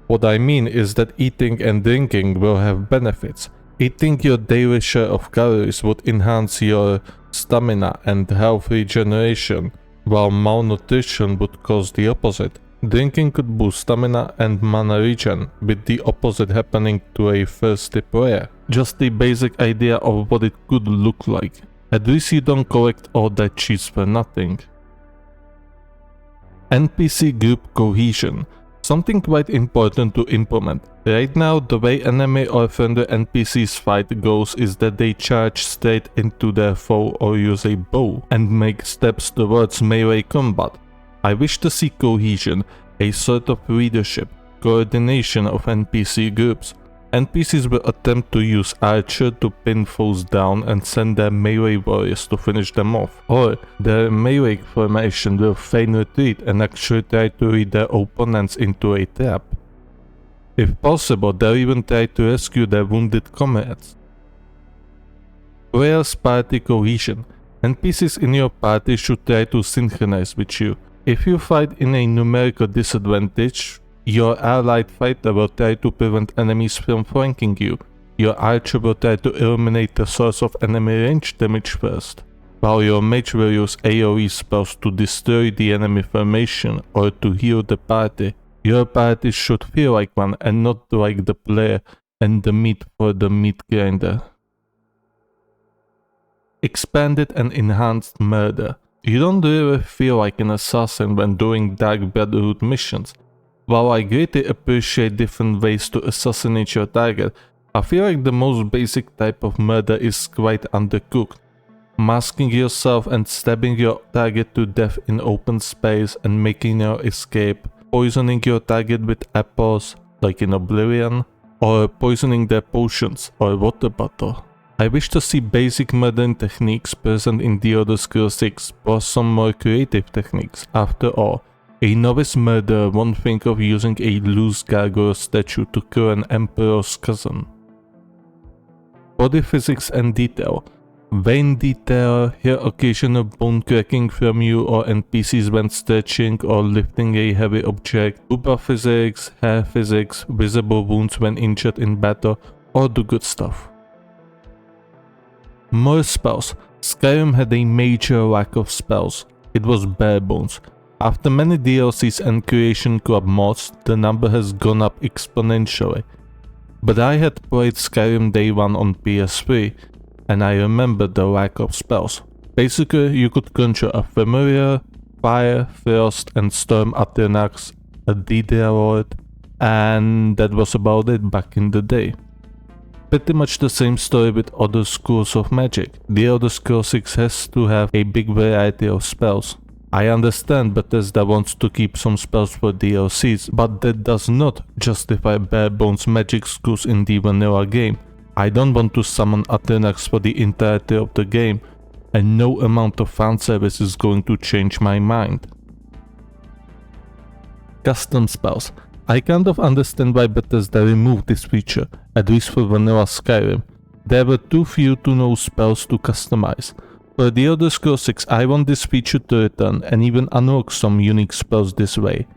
What I mean is that eating and drinking will have benefits. Eating your daily share of calories would enhance your stamina and health regeneration, while malnutrition would cause the opposite. Drinking could boost stamina and mana regen, with the opposite happening to a thirsty player. Just the basic idea of what it could look like. At least you don't collect all that cheese for nothing. NPC group cohesion. Something quite important to implement. Right now, the way enemy or friendly NPCs fight goes is that they charge straight into their foe or use a bow and make steps towards melee combat. I wish to see cohesion, a sort of leadership, coordination of NPC groups. NPCs will attempt to use archer to pin foes down and send their melee warriors to finish them off, or their melee formation will feign retreat and actually try to lead their opponents into a trap. If possible, they'll even try to rescue their wounded comrades. Players' party cohesion. NPCs in your party should try to synchronize with you. If you fight in a numerical disadvantage, your allied fighter will try to prevent enemies from flanking you. Your archer will try to eliminate the source of enemy range damage first, while your mage will use AoE spells to destroy the enemy formation or to heal the party. Your party should feel like one and not like the player and the meat for the meat grinder. Expanded and enhanced murder. You don't really feel like an assassin when doing Dark Brotherhood missions. While I greatly appreciate different ways to assassinate your target, I feel like the most basic type of murder is quite undercooked. Masking yourself and stabbing your target to death in open space and making your escape, poisoning your target with apples, like in Oblivion, or poisoning their potions or water bottle. I wish to see basic modern techniques present in The Elder Scrolls 6, or some more creative techniques. After all, a novice murderer won't think of using a loose gargoyle statue to kill an emperor's cousin. Body physics and detail. Vein detail, hear occasional bone cracking from you or NPCs when stretching or lifting a heavy object, Uber physics, hair physics, visible wounds when injured in battle, all the good stuff. More spells. Skyrim had a major lack of spells. It was bare bones. After many DLCs and Creation Club mods, the number has gone up exponentially. But I had played Skyrim day one on PS3, and I remember the lack of spells. Basically, you could conjure a familiar, fire, frost, and storm Aternax, a Deidre Lord, and that was about it back in the day. Pretty much the same story with other schools of magic. The Elder Scrolls 6 has to have a big variety of spells. I understand Bethesda wants to keep some spells for DLCs, but that does not justify bare bones magic schools in the vanilla game. I don't want to summon Aternax for the entirety of the game, and no amount of fanservice is going to change my mind. Custom spells. I kind of understand why Bethesda removed this feature, at least for vanilla Skyrim. There were too few to no spells to customize. For The Elder Scrolls 6, I want this feature to return and even unlock some unique spells this way.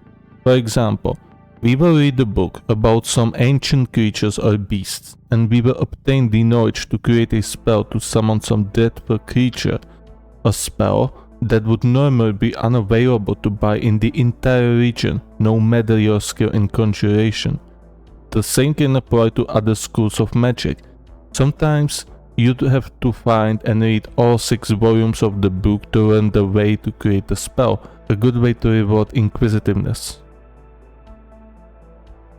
For example, we will read a book about some ancient creatures or beasts, and we will obtain the knowledge to create a spell to summon some dreadful creature. A spell that would normally be unavailable to buy in the entire region, no matter your skill in conjuration. The same can apply to other schools of magic. Sometimes you'd have to find and read all 6 volumes of the book to learn the way to create a spell, a good way to reward inquisitiveness.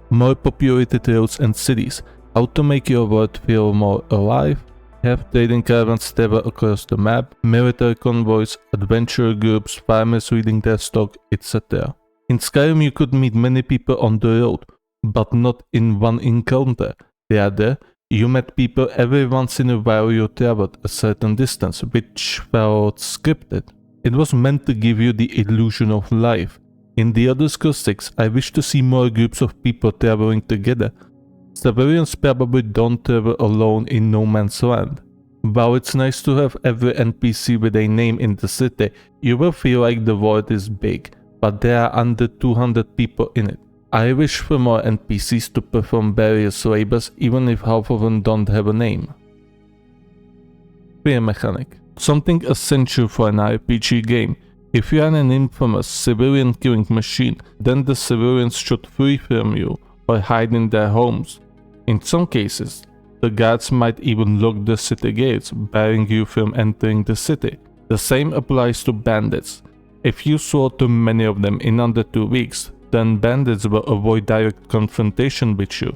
More populated roads and cities. How to make your world feel more alive. Have trading caravans travel across the map, military convoys, adventure groups, farmers reading their stock, etc. In Skyrim you could meet many people on the road, but not in one encounter. Rather, you met people every once in a while you traveled a certain distance, which felt scripted. It was meant to give you the illusion of life. In The Elder Scrolls 6, I wish to see more groups of people traveling together. Civilians probably don't travel alone in no man's land. While it's nice to have every NPC with a name in the city, you will feel like the world is big, but there are under 200 people in it. I wish for more NPCs to perform various labors, even if half of them don't have a name. Fear mechanic. Something essential for an RPG game. If you are an infamous civilian killing machine, then the civilians should flee from you or hide in their homes. In some cases, the guards might even lock the city gates, barring you from entering the city. The same applies to bandits. If you slaughter many of them in under 2 weeks, then bandits will avoid direct confrontation with you,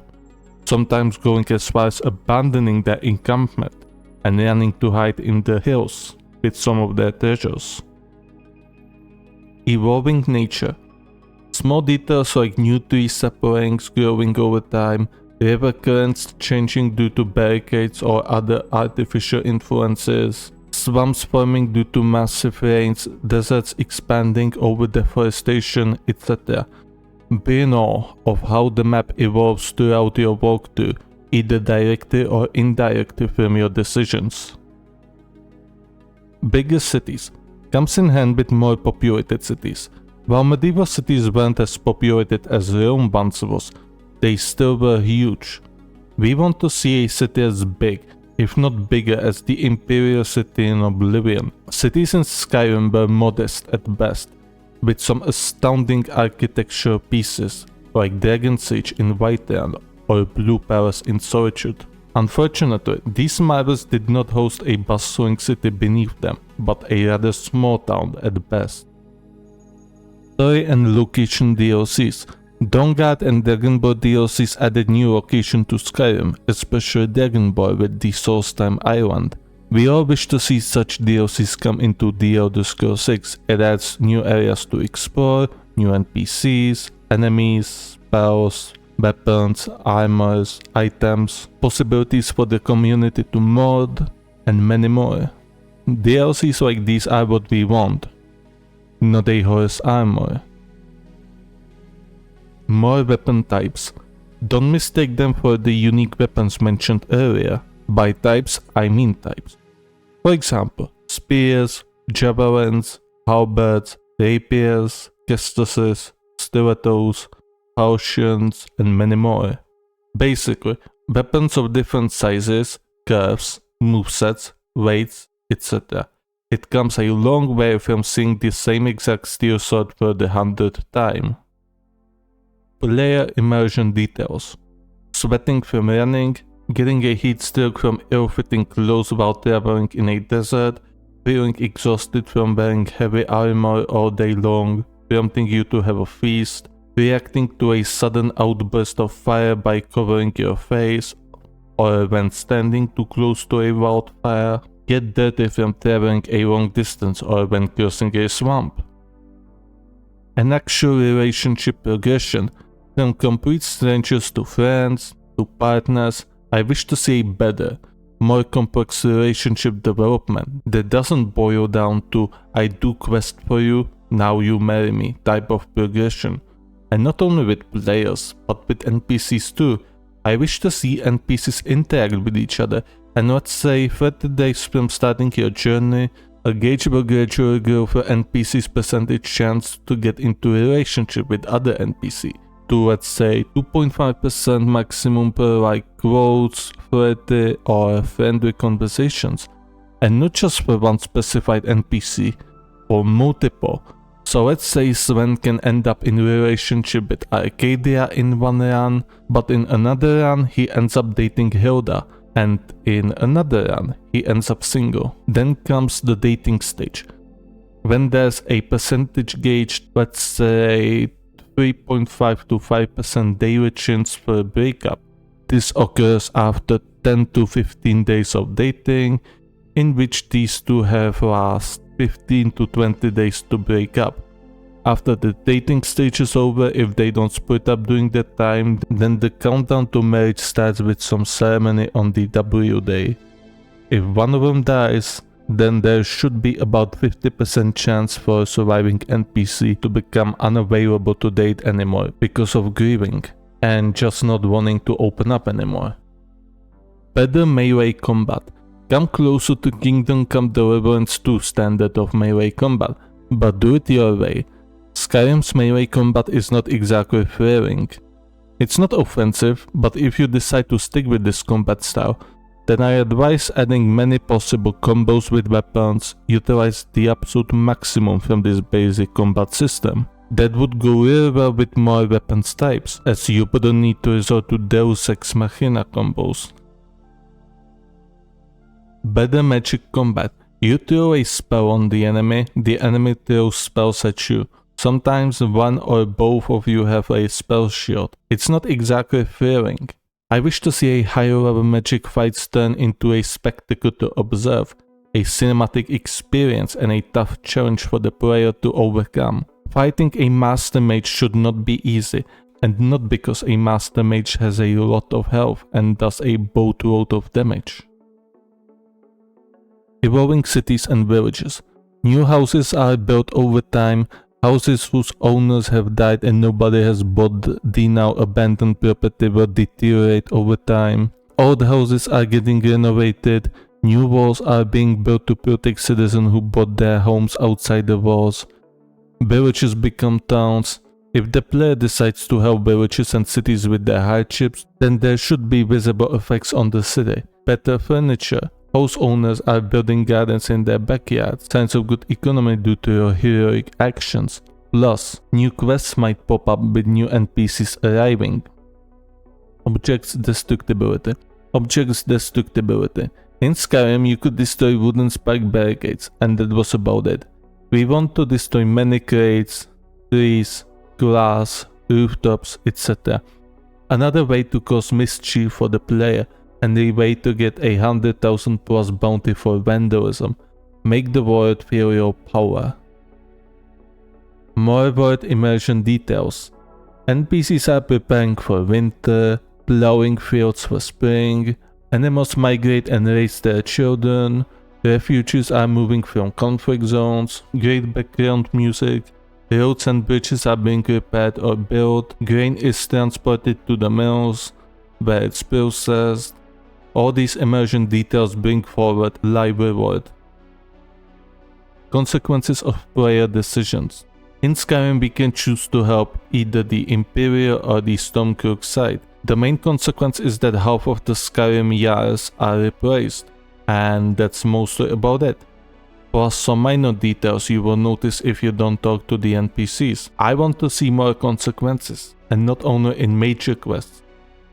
sometimes going as far as abandoning their encampment and running to hide in the hills with some of their treasures. Evolving nature. Small details like new tree saplings growing over time, river currents changing due to barricades or other artificial influences, swamps forming due to massive rains, deserts expanding over deforestation, etc. Be in awe of how the map evolves throughout your walkthrough, either directly or indirectly from your decisions. Bigger cities. Comes in hand with more populated cities. While medieval cities weren't as populated as Rome once was, they still were huge. We want to see a city as big, if not bigger, as the Imperial City in Oblivion. Cities in Skyrim were modest at best, with some astounding architectural pieces, like Dragon's Age in Whiterun or Blue Palace in Solitude. Unfortunately, these marvels did not host a bustling city beneath them, but a rather small town at best. Story and location DLCs. Dawnguard and Dragonborn DLCs added new location to Skyrim, especially Dragonborn with the Solstheim Island. We all wish to see such DLCs come into The Elder Scrolls 6. It adds new areas to explore, new NPCs, enemies, spells, weapons, armors, items, possibilities for the community to mod, and many more. DLCs like these are what we want, not a horse armor. More weapon types. Don't mistake them for the unique weapons mentioned earlier. By types, I mean types. For example, spears, javelins, halberds, rapiers, castresses, stilettos, falchions, and many more. Basically, weapons of different sizes, curves, movesets, weights, etc. It comes a long way from seeing the same exact steel sword for the 100th time. Player immersion details. Sweating from running, getting a heat stroke from ill-fitting clothes while traveling in a desert, feeling exhausted from wearing heavy armor all day long, prompting you to have a feast, reacting to a sudden outburst of fire by covering your face, or when standing too close to a wildfire, get dirty from traveling a long distance or when crossing a swamp. An actual relationship progression, from complete strangers to friends, to partners. I wish to see a better, more complex relationship development that doesn't boil down to I do quest for you, now you marry me type of progression. And not only with players, but with NPCs too. I wish to see NPCs interact with each other, and let's say 30 days from starting your journey, a gauge will gradually grow for NPC's percentage chance to get into a relationship with other NPC. To let's say 2.5% maximum per like quotes, flirty or friendly conversations, and not just for one specified NPC, or multiple. So let's say Sven can end up in relationship with Arcadia in one run, but in another run he ends up dating Hilda, and in another run he ends up single. Then comes the dating stage. When there's a percentage gauge, let's say 3.5 to 5% daily chance for a breakup. This occurs after 10 to 15 days of dating, in which these two have last 15 to 20 days to break up. After the dating stage is over, if they don't split up during that time, then the countdown to marriage starts with some ceremony on the W day. If one of them dies, then there should be about 50% chance for a surviving NPC to become unavailable to date anymore because of grieving and just not wanting to open up anymore. Better melee combat. Come closer to Kingdom Come Deliverance 2 standard of melee combat, but do it your way. Skyrim's melee combat is not exactly thrilling. It's not offensive, but if you decide to stick with this combat style, then I advise adding many possible combos with weapons, utilize the absolute maximum from this basic combat system. That would go really well with more weapons types, as you wouldn't need to resort to Deus Ex Machina combos. Better magic combat. You throw a spell on the enemy throws spells at you. Sometimes one or both of you have a spell shield. It's not exactly thrilling. I wish to see a higher level magic fights turn into a spectacle to observe, a cinematic experience and a tough challenge for the player to overcome. Fighting a master mage should not be easy, and not because a master mage has a lot of health and does a boatload of damage. Evolving cities and villages. New houses are built over time. Houses whose owners have died and nobody has bought the now abandoned property will deteriorate over time. Old houses are getting renovated. New walls are being built to protect citizens who bought their homes outside the walls. Villages become towns. If the player decides to help villages and cities with their hardships, then there should be visible effects on the city. Better furniture. House owners are building gardens in their backyards, signs of good economy due to your heroic actions. Plus, new quests might pop up with new NPCs arriving. Objects destructibility. Objects destructibility. In Skyrim you could destroy wooden spike barricades, and that was about it. We want to destroy many crates, trees, glass, rooftops, etc. Another way to cause mischief for the player, and a way to get a 100,000 plus bounty for vandalism. Make the world feel your power. More world immersion details. NPCs are preparing for winter, plowing fields for spring, animals migrate and raise their children, refugees are moving from conflict zones, great background music, roads and bridges are being repaired or built, grain is transported to the mills, where it's processed. All these immersion details bring forward live reward. Consequences of player decisions. In Skyrim we can choose to help either the Imperial or the Stormcloak side. The main consequence is that half of the Skyrim Jarls are replaced, and that's mostly about it. Plus some minor details you will notice if you don't talk to the NPCs. I want to see more consequences, and not only in major quests,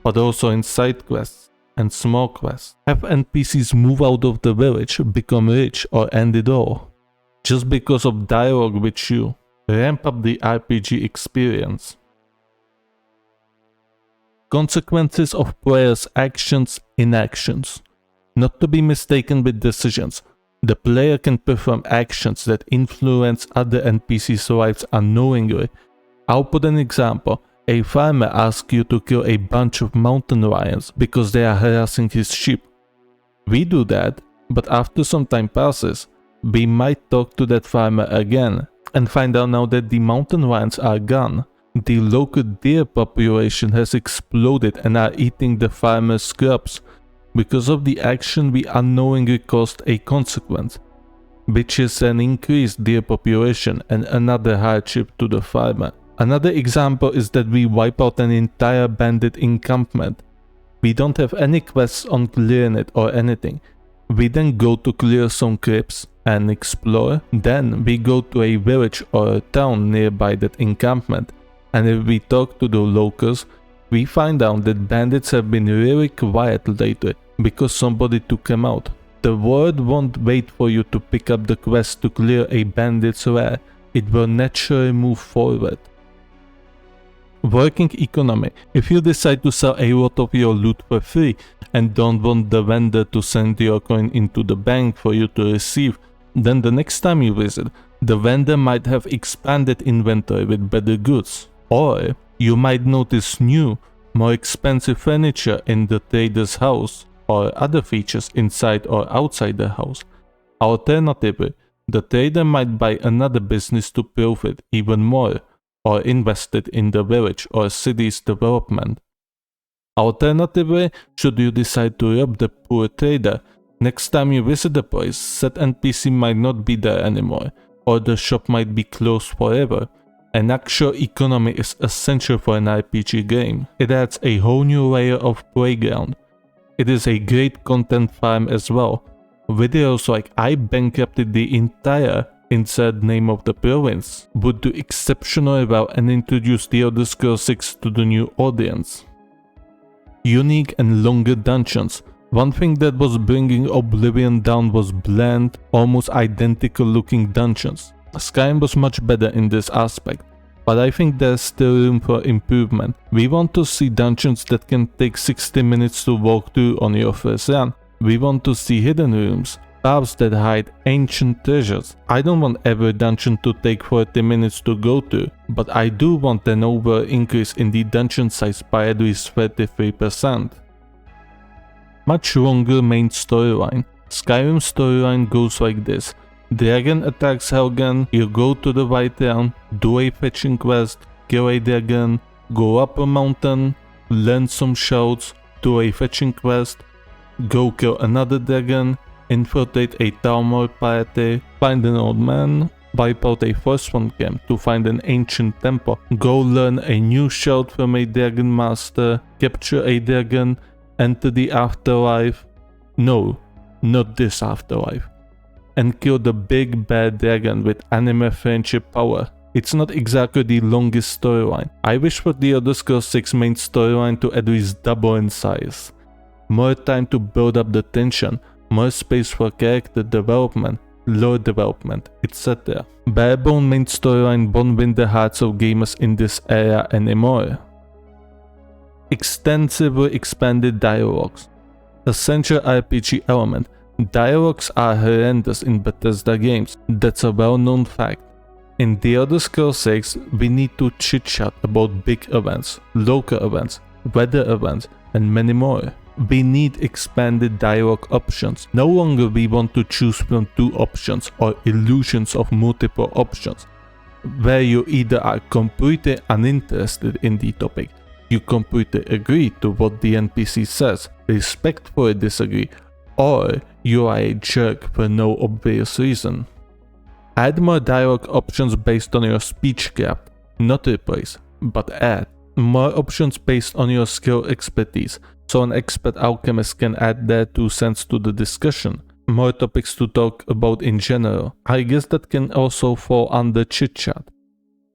but also in side quests and small quests. Have NPCs move out of the village, become rich, or end it all, just because of dialogue with you. Ramp up the RPG experience. Consequences of players' actions, inactions. Not to be mistaken with decisions. The player can perform actions that influence other NPCs' lives unknowingly. I'll put an example. A farmer asks you to kill a bunch of mountain lions because they are harassing his sheep. We do that, but after some time passes, we might talk to that farmer again and find out now that the mountain lions are gone. The local deer population has exploded and are eating the farmer's crops. Because of the action we unknowingly caused a consequence, which is an increased deer population and another hardship to the farmer. Another example is that we wipe out an entire bandit encampment. We don't have any quests on clearing it or anything. We then go to clear some crypts and explore. Then we go to a village or a town nearby that encampment, and if we talk to the locals, we find out that bandits have been really quiet lately because somebody took them out. The world won't wait for you to pick up the quest to clear a bandit's lair. It will naturally move forward. Working economy. If you decide to sell a lot of your loot for free and don't want the vendor to send your coin into the bank for you to receive, then the next time you visit, the vendor might have expanded inventory with better goods. Or you might notice new, more expensive furniture in the trader's house, or other features inside or outside the house. Alternatively, the trader might buy another business to profit even more, or invest it in the village or city's development. Alternatively, should you decide to rob the poor trader, next time you visit the place, said NPC might not be there anymore, or the shop might be closed forever. An actual economy is essential for an RPG game. It adds a whole new layer of playground. It is a great content farm as well. Videos like I bankrupted the entire insert name of the province would do exceptionally well and introduce the Elder Scrolls 6 to the new audience. Unique and longer dungeons. One thing that was bringing Oblivion down was bland, almost identical looking dungeons. Skyrim was much better in this aspect, but I think there's still room for improvement. We want to see dungeons that can take 60 minutes to walk through on your first run. We want to see hidden rooms, paths that hide ancient treasures. I don't want every dungeon to take 40 minutes to go to, but I do want an overall increase in the dungeon size by at least 33%. Much longer main storyline. Skyrim storyline goes like this. Dragon attacks Helgen, you go to the White Realm, do a fetching quest, kill a dragon, go up a mountain, learn some shouts, do a fetching quest, go kill another dragon, infiltrate a Talmor party, find an old man, wipe out a Forsworn camp to find an ancient temple, go learn a new shout from a dragon master, capture a dragon, enter the afterlife, no, not this afterlife, and kill the big bad dragon with anime friendship power. It's not exactly the longest storyline. I wish for the Elder Scrolls 6 main storyline to at least double in size. More time to build up the tension, more space for character development, lore development, etc. Barebone main storyline won't win the hearts of gamers in this era anymore. Extensively expanded dialogues. Essential RPG element. Dialogues are horrendous in Bethesda games, that's a well-known fact. In The Elder Scrolls 6, we need to chit-chat about big events, local events, weather events, and many more. We need expanded dialogue options. No longer we want to choose from 2 options or illusions of multiple options, where you either are completely uninterested in the topic, you completely agree to what the NPC says, respectfully disagree, or you are a jerk for no obvious reason. Add more dialogue options based on your speech gap, not replace, but add. More options based on your skill expertise, so an expert alchemist can add their 2 cents to the discussion. More topics to talk about in general. I guess that can also fall under chit-chat.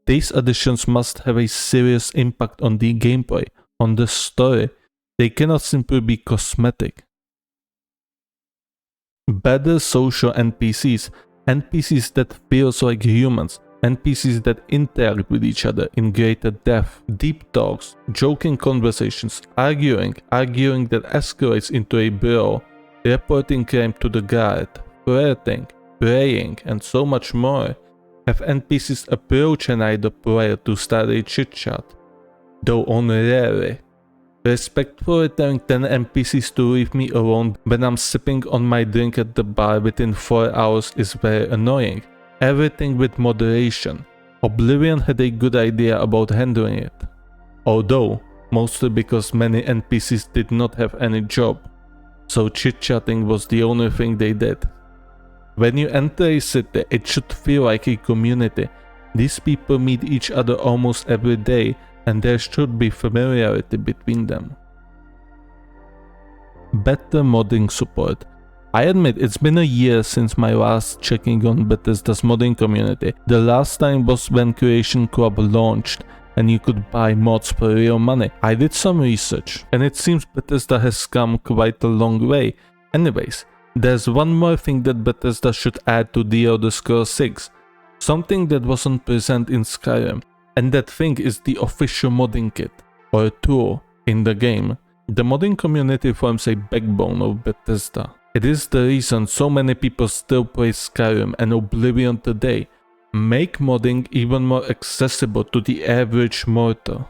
These additions must have a serious impact on the gameplay, on the story. They cannot simply be cosmetic. Better social NPCs. NPCs that feels like humans, NPCs that interact with each other in greater depth, deep talks, joking conversations, arguing that escalates into a brawl, reporting crime to the guard, flirting, praying, and so much more. Have NPCs approach an idle player to start a chit-chat, though only rarely. Respectfully telling 10 NPCs to leave me alone when I'm sipping on my drink at the bar within 4 hours is very annoying. Everything with moderation. Oblivion had a good idea about handling it. Although, mostly because many NPCs did not have any job, so chit-chatting was the only thing they did. When you enter a city, it should feel like a community. These people meet each other almost every day, and there should be familiarity between them. Better modding support. I admit it's been a year since my last checking on Bethesda's modding community. The last time was when Creation Club launched and you could buy mods for real money. I did some research and it seems Bethesda has come quite a long way. Anyways, there's one more thing that Bethesda should add to The Elder Scrolls 6. Something that wasn't present in Skyrim. And that thing is the official modding kit, or tool, in the game. The modding community forms a backbone of Bethesda. It is the reason so many people still play Skyrim and Oblivion today. Make modding even more accessible to the average mortal.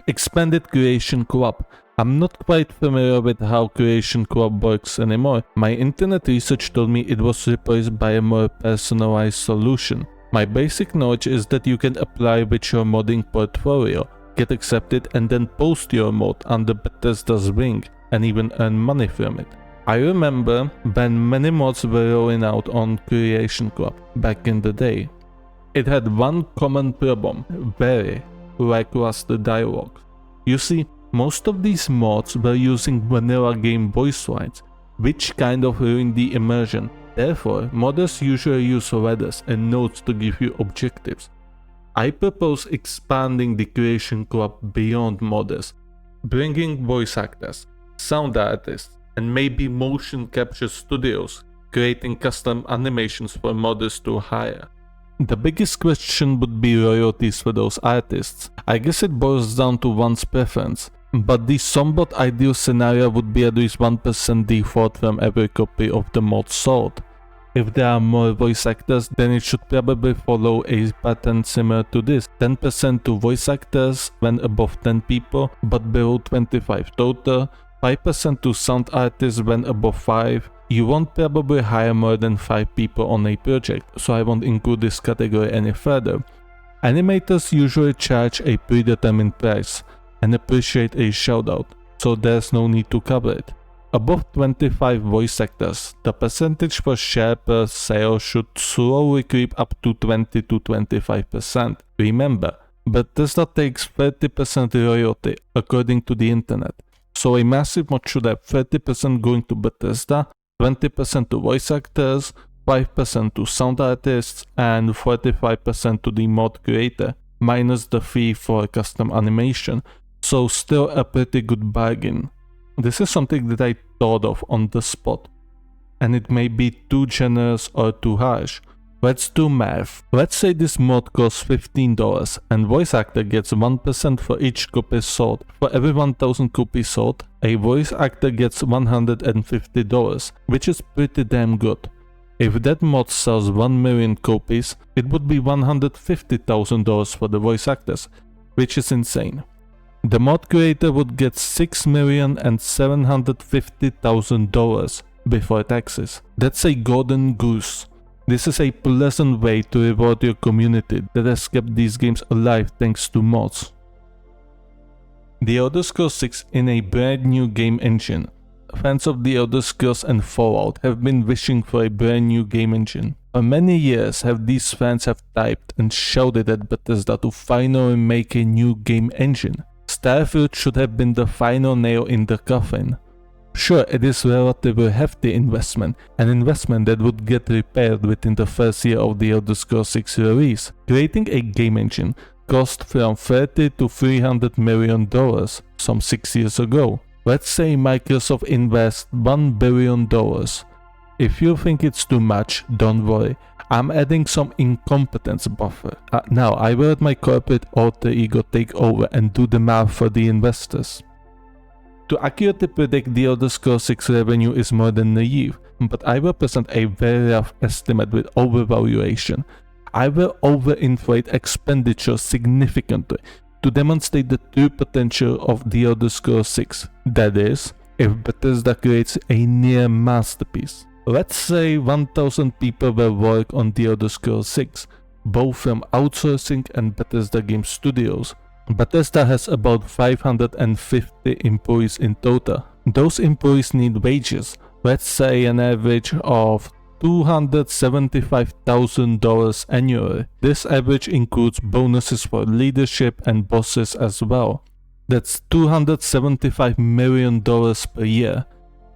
Expanded Creation Club. I'm not quite familiar with how Creation Club works anymore. My internet research told me it was replaced by a more personalized solution. My basic knowledge is that you can apply with your modding portfolio, get accepted and then post your mod under Bethesda's wing and even earn money from it. I remember when many mods were rolling out on Creation Club back in the day. It had one common problem, very lackluster dialogue. You see, most of these mods were using vanilla game voice lines, which kind of ruined the immersion. Therefore, modders usually use letters and notes to give you objectives. I propose expanding the Creation Club beyond modders, bringing voice actors, sound artists, and maybe motion capture studios, creating custom animations for modders to hire. The biggest question would be royalties for those artists. I guess it boils down to one's preference, but the somewhat ideal scenario would be at least 1% default from every copy of the mod sold. If there are more voice actors, then it should probably follow a pattern similar to this. 10% to voice actors when above 10 people, but below 25 total. 5% to sound artists when above 5. You won't probably hire more than 5 people on a project, so I won't include this category any further. Animators usually charge a predetermined price and appreciate a shoutout, so there's no need to cover it. Above 25 voice actors, the percentage for share per sale should slowly creep up to 20 to 25%. Remember, Bethesda takes 30% royalty according to the internet, so a massive mod should have 30% going to Bethesda, 20% to voice actors, 5% to sound artists, and 45% to the mod creator, minus the fee for custom animation, so still a pretty good bargain. This is something that I thought of on the spot, and it may be too generous or too harsh. Let's do math. Let's say this mod costs $15 and voice actor gets 1% for each copy sold. For every 1000 copies sold, a voice actor gets $150, which is pretty damn good. If that mod sells 1 million copies, it would be $150,000 for the voice actors, which is insane. The mod creator would get $6,750,000 before taxes. That's a golden goose. This is a pleasant way to reward your community that has kept these games alive thanks to mods. The Elder Scrolls 6 in a brand new game engine. Fans of The Elder Scrolls and Fallout have been wishing for a brand new game engine. For many years these fans have typed and shouted at Bethesda to finally make a new game engine. Starfield should have been the final nail in the coffin. Sure, it is a relatively hefty investment, an investment that would get repaired within the first year of the Elder Scrolls 6 release. Creating a game engine cost from $30 to $300 million some 6 years ago. Let's say Microsoft invests $1 billion. If you think it's too much, don't worry, I'm adding some incompetence buffer. Now I will let my corporate alter ego take over and do the math for the investors. To accurately predict the Elder Scrolls 6 revenue is more than naive, but I will present a very rough estimate with overvaluation. I will overinflate expenditure significantly to demonstrate the true potential of the Elder Scrolls 6. That is, if Bethesda creates a near masterpiece. Let's say 1,000 people will work on the Elder Scrolls 6, both from outsourcing and Bethesda Game Studios. Bethesda has about 550 employees in total. Those employees need wages, let's say an average of $275,000 annually. This average includes bonuses for leadership and bosses as well. That's $275 million per year.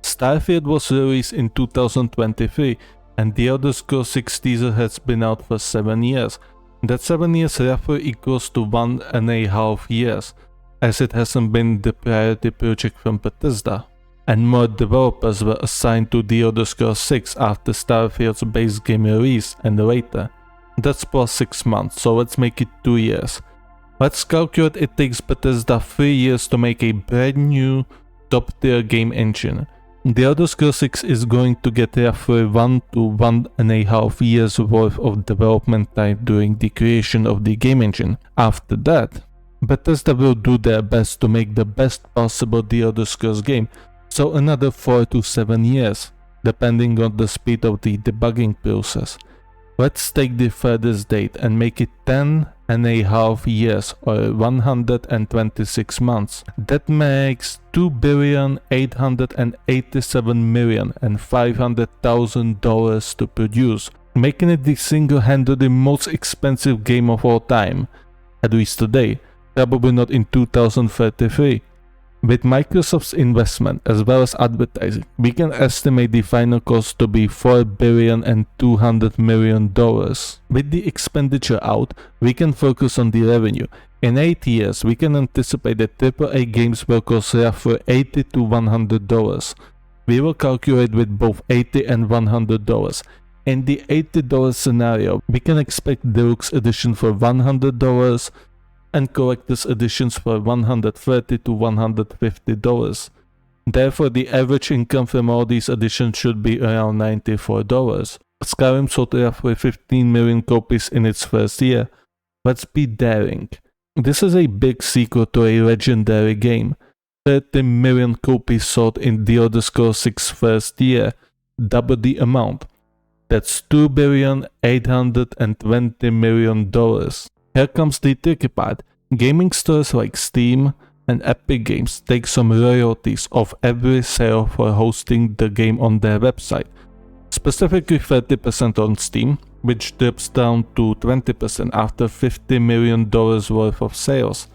Starfield was released in 2023 and the Elder Scrolls 6 teaser has been out for 7 years. That 7 years roughly equals to 1.5 years, as it hasn't been the priority project from Bethesda. And more developers were assigned to the Elder Scrolls 6 after Starfield's base game release and later. That's plus 6 months, so let's make it 2 years. Let's calculate it takes Bethesda 3 years to make a brand new top tier game engine. The Elder Scrolls 6 is going to get roughly 1 to 1.5 years worth of development time during the creation of the game engine. After that, Bethesda will do their best to make the best possible The Elder Scrolls game, so another 4 to 7 years, depending on the speed of the debugging process. Let's take the furthest date and make it 10.5 years or 126 months. That makes $2,887,500,000 to produce, making it the single-handedly most expensive game of all time. At least today, probably not in 2033. With Microsoft's investment as well as advertising, we can estimate the final cost to be $4.2 billion. With the expenditure out, we can focus on the revenue. In 8 years, we can anticipate that AAA games will cost roughly $80 to $100. We will calculate with both $80 and $100. In the $80 scenario, we can expect Deluxe Edition for $100, and collector's editions for $130 to $150. Therefore, the average income from all these editions should be around $94. Skyrim sold roughly 15 million copies in its first year. Let's be daring. This is a big sequel to a legendary game. 30 million copies sold in The Elder Scrolls 6 first year, double the amount. That's $2,820 million. Here comes the tricky part. Gaming stores like Steam and Epic Games take some royalties of every sale for hosting the game on their website. Specifically 30% on Steam, which dips down to 20% after $50 million worth of sales.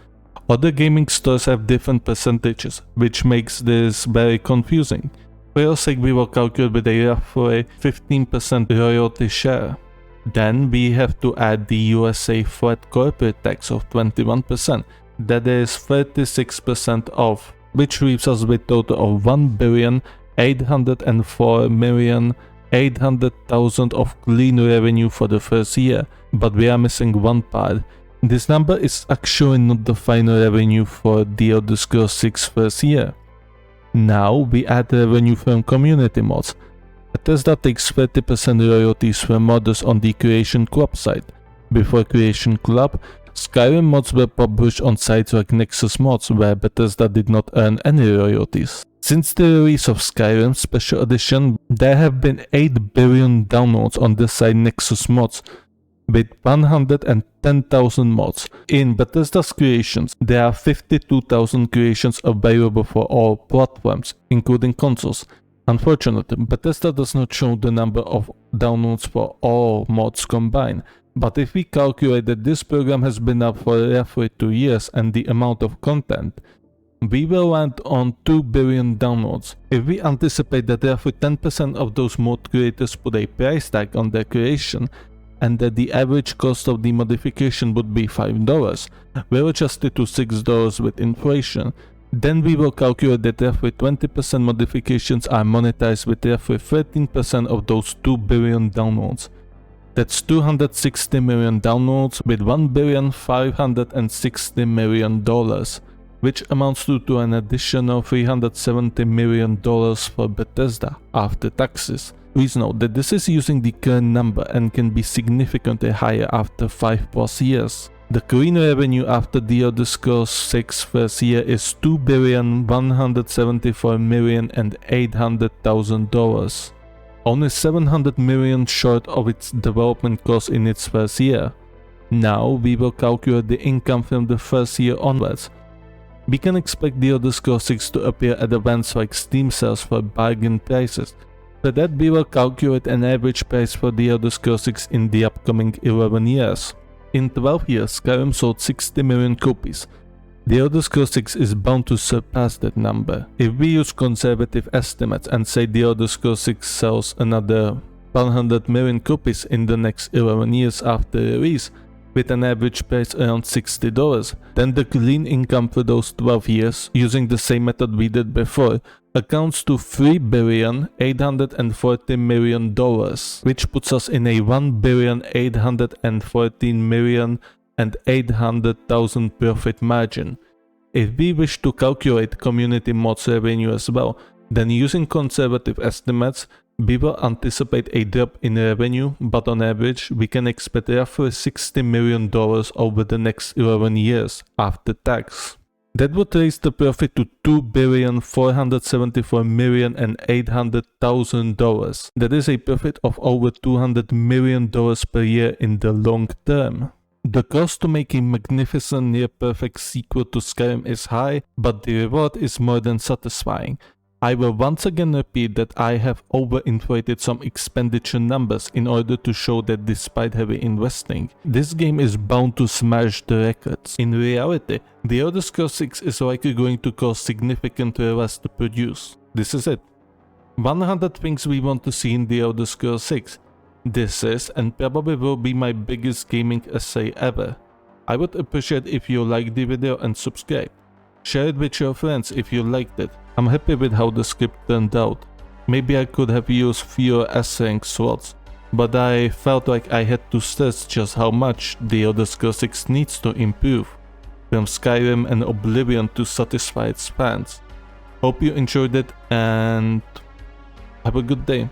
Other gaming stores have different percentages, which makes this very confusing. For your sake, we will calculate with a roughly 15% royalty share. Then we have to add the USA flat corporate tax of 21%, that is 36% off, which leaves us with a total of $1,804,800,000 of clean revenue for the first year. But we are missing one part. This number is actually not the final revenue for The Elder Scrolls 6 first year. Now we add revenue from community mods. Bethesda takes 30% royalties from modders on the Creation Club site. Before Creation Club, Skyrim mods were published on sites like Nexus Mods, where Bethesda did not earn any royalties. Since the release of Skyrim Special Edition, there have been 8 billion downloads on the site Nexus Mods, with 110,000 mods. In Bethesda's creations, there are 52,000 creations available for all platforms, including consoles. Unfortunately, Bethesda does not show the number of downloads for all mods combined, but if we calculate that this program has been up for roughly 2 years and the amount of content, we will land on 2 billion downloads. If we anticipate that roughly 10% of those mod creators put a price tag on their creation, and that the average cost of the modification would be $5, we'll adjust it to $6 with inflation. Then we will calculate that roughly 20% modifications are monetized with roughly 13% of those 2 billion downloads. That's 260 million downloads with $1,560 million, which amounts to an additional $370 million for Bethesda after taxes. Please note that this is using the current number and can be significantly higher after 5+ years. The clean revenue after The Elder Scrolls 6 first year is $2,174,800,000, only $700 million short of its development cost in its first year. Now we will calculate the income from the first year onwards. We can expect The Elder Scrolls 6 to appear at events like Steam sales for bargain prices. For that, we will calculate an average price for The Elder Scrolls 6 in the upcoming 11 years. In 12 years, Skyrim sold 60 million copies. The Elder Scrolls 6 is bound to surpass that number. If we use conservative estimates and say The Elder Scrolls 6 sells another 100 million copies in the next 11 years after release, with an average price around $60, then the clean income for those 12 years, using the same method we did before, accounts to $3,840,000,000, which puts us in a $1,814,800,000 profit margin. If we wish to calculate community mods revenue as well, then using conservative estimates, we will anticipate a drop in revenue, but on average, we can expect roughly $60 million over the next 11 years after tax. That would raise the profit to $2,474,800,000. That is a profit of over $200 million per year in the long term. The cost to make a magnificent near-perfect sequel to Skyrim is high, but the reward is more than satisfying. I will once again repeat that I have overinflated some expenditure numbers in order to show that despite heavy investing, this game is bound to smash the records. In reality, The Elder Scrolls 6 is likely going to cost significantly less to produce. This is it. 100 things we want to see in The Elder Scrolls 6. This is and probably will be my biggest gaming essay ever. I would appreciate if you like the video and subscribe. Share it with your friends if you liked it. I'm happy with how the script turned out. Maybe I could have used fewer S-rank slots, but I felt like I had to stress just how much The Elder Scrolls 6 needs to improve, from Skyrim and Oblivion to satisfy its fans. Hope you enjoyed it and have a good day.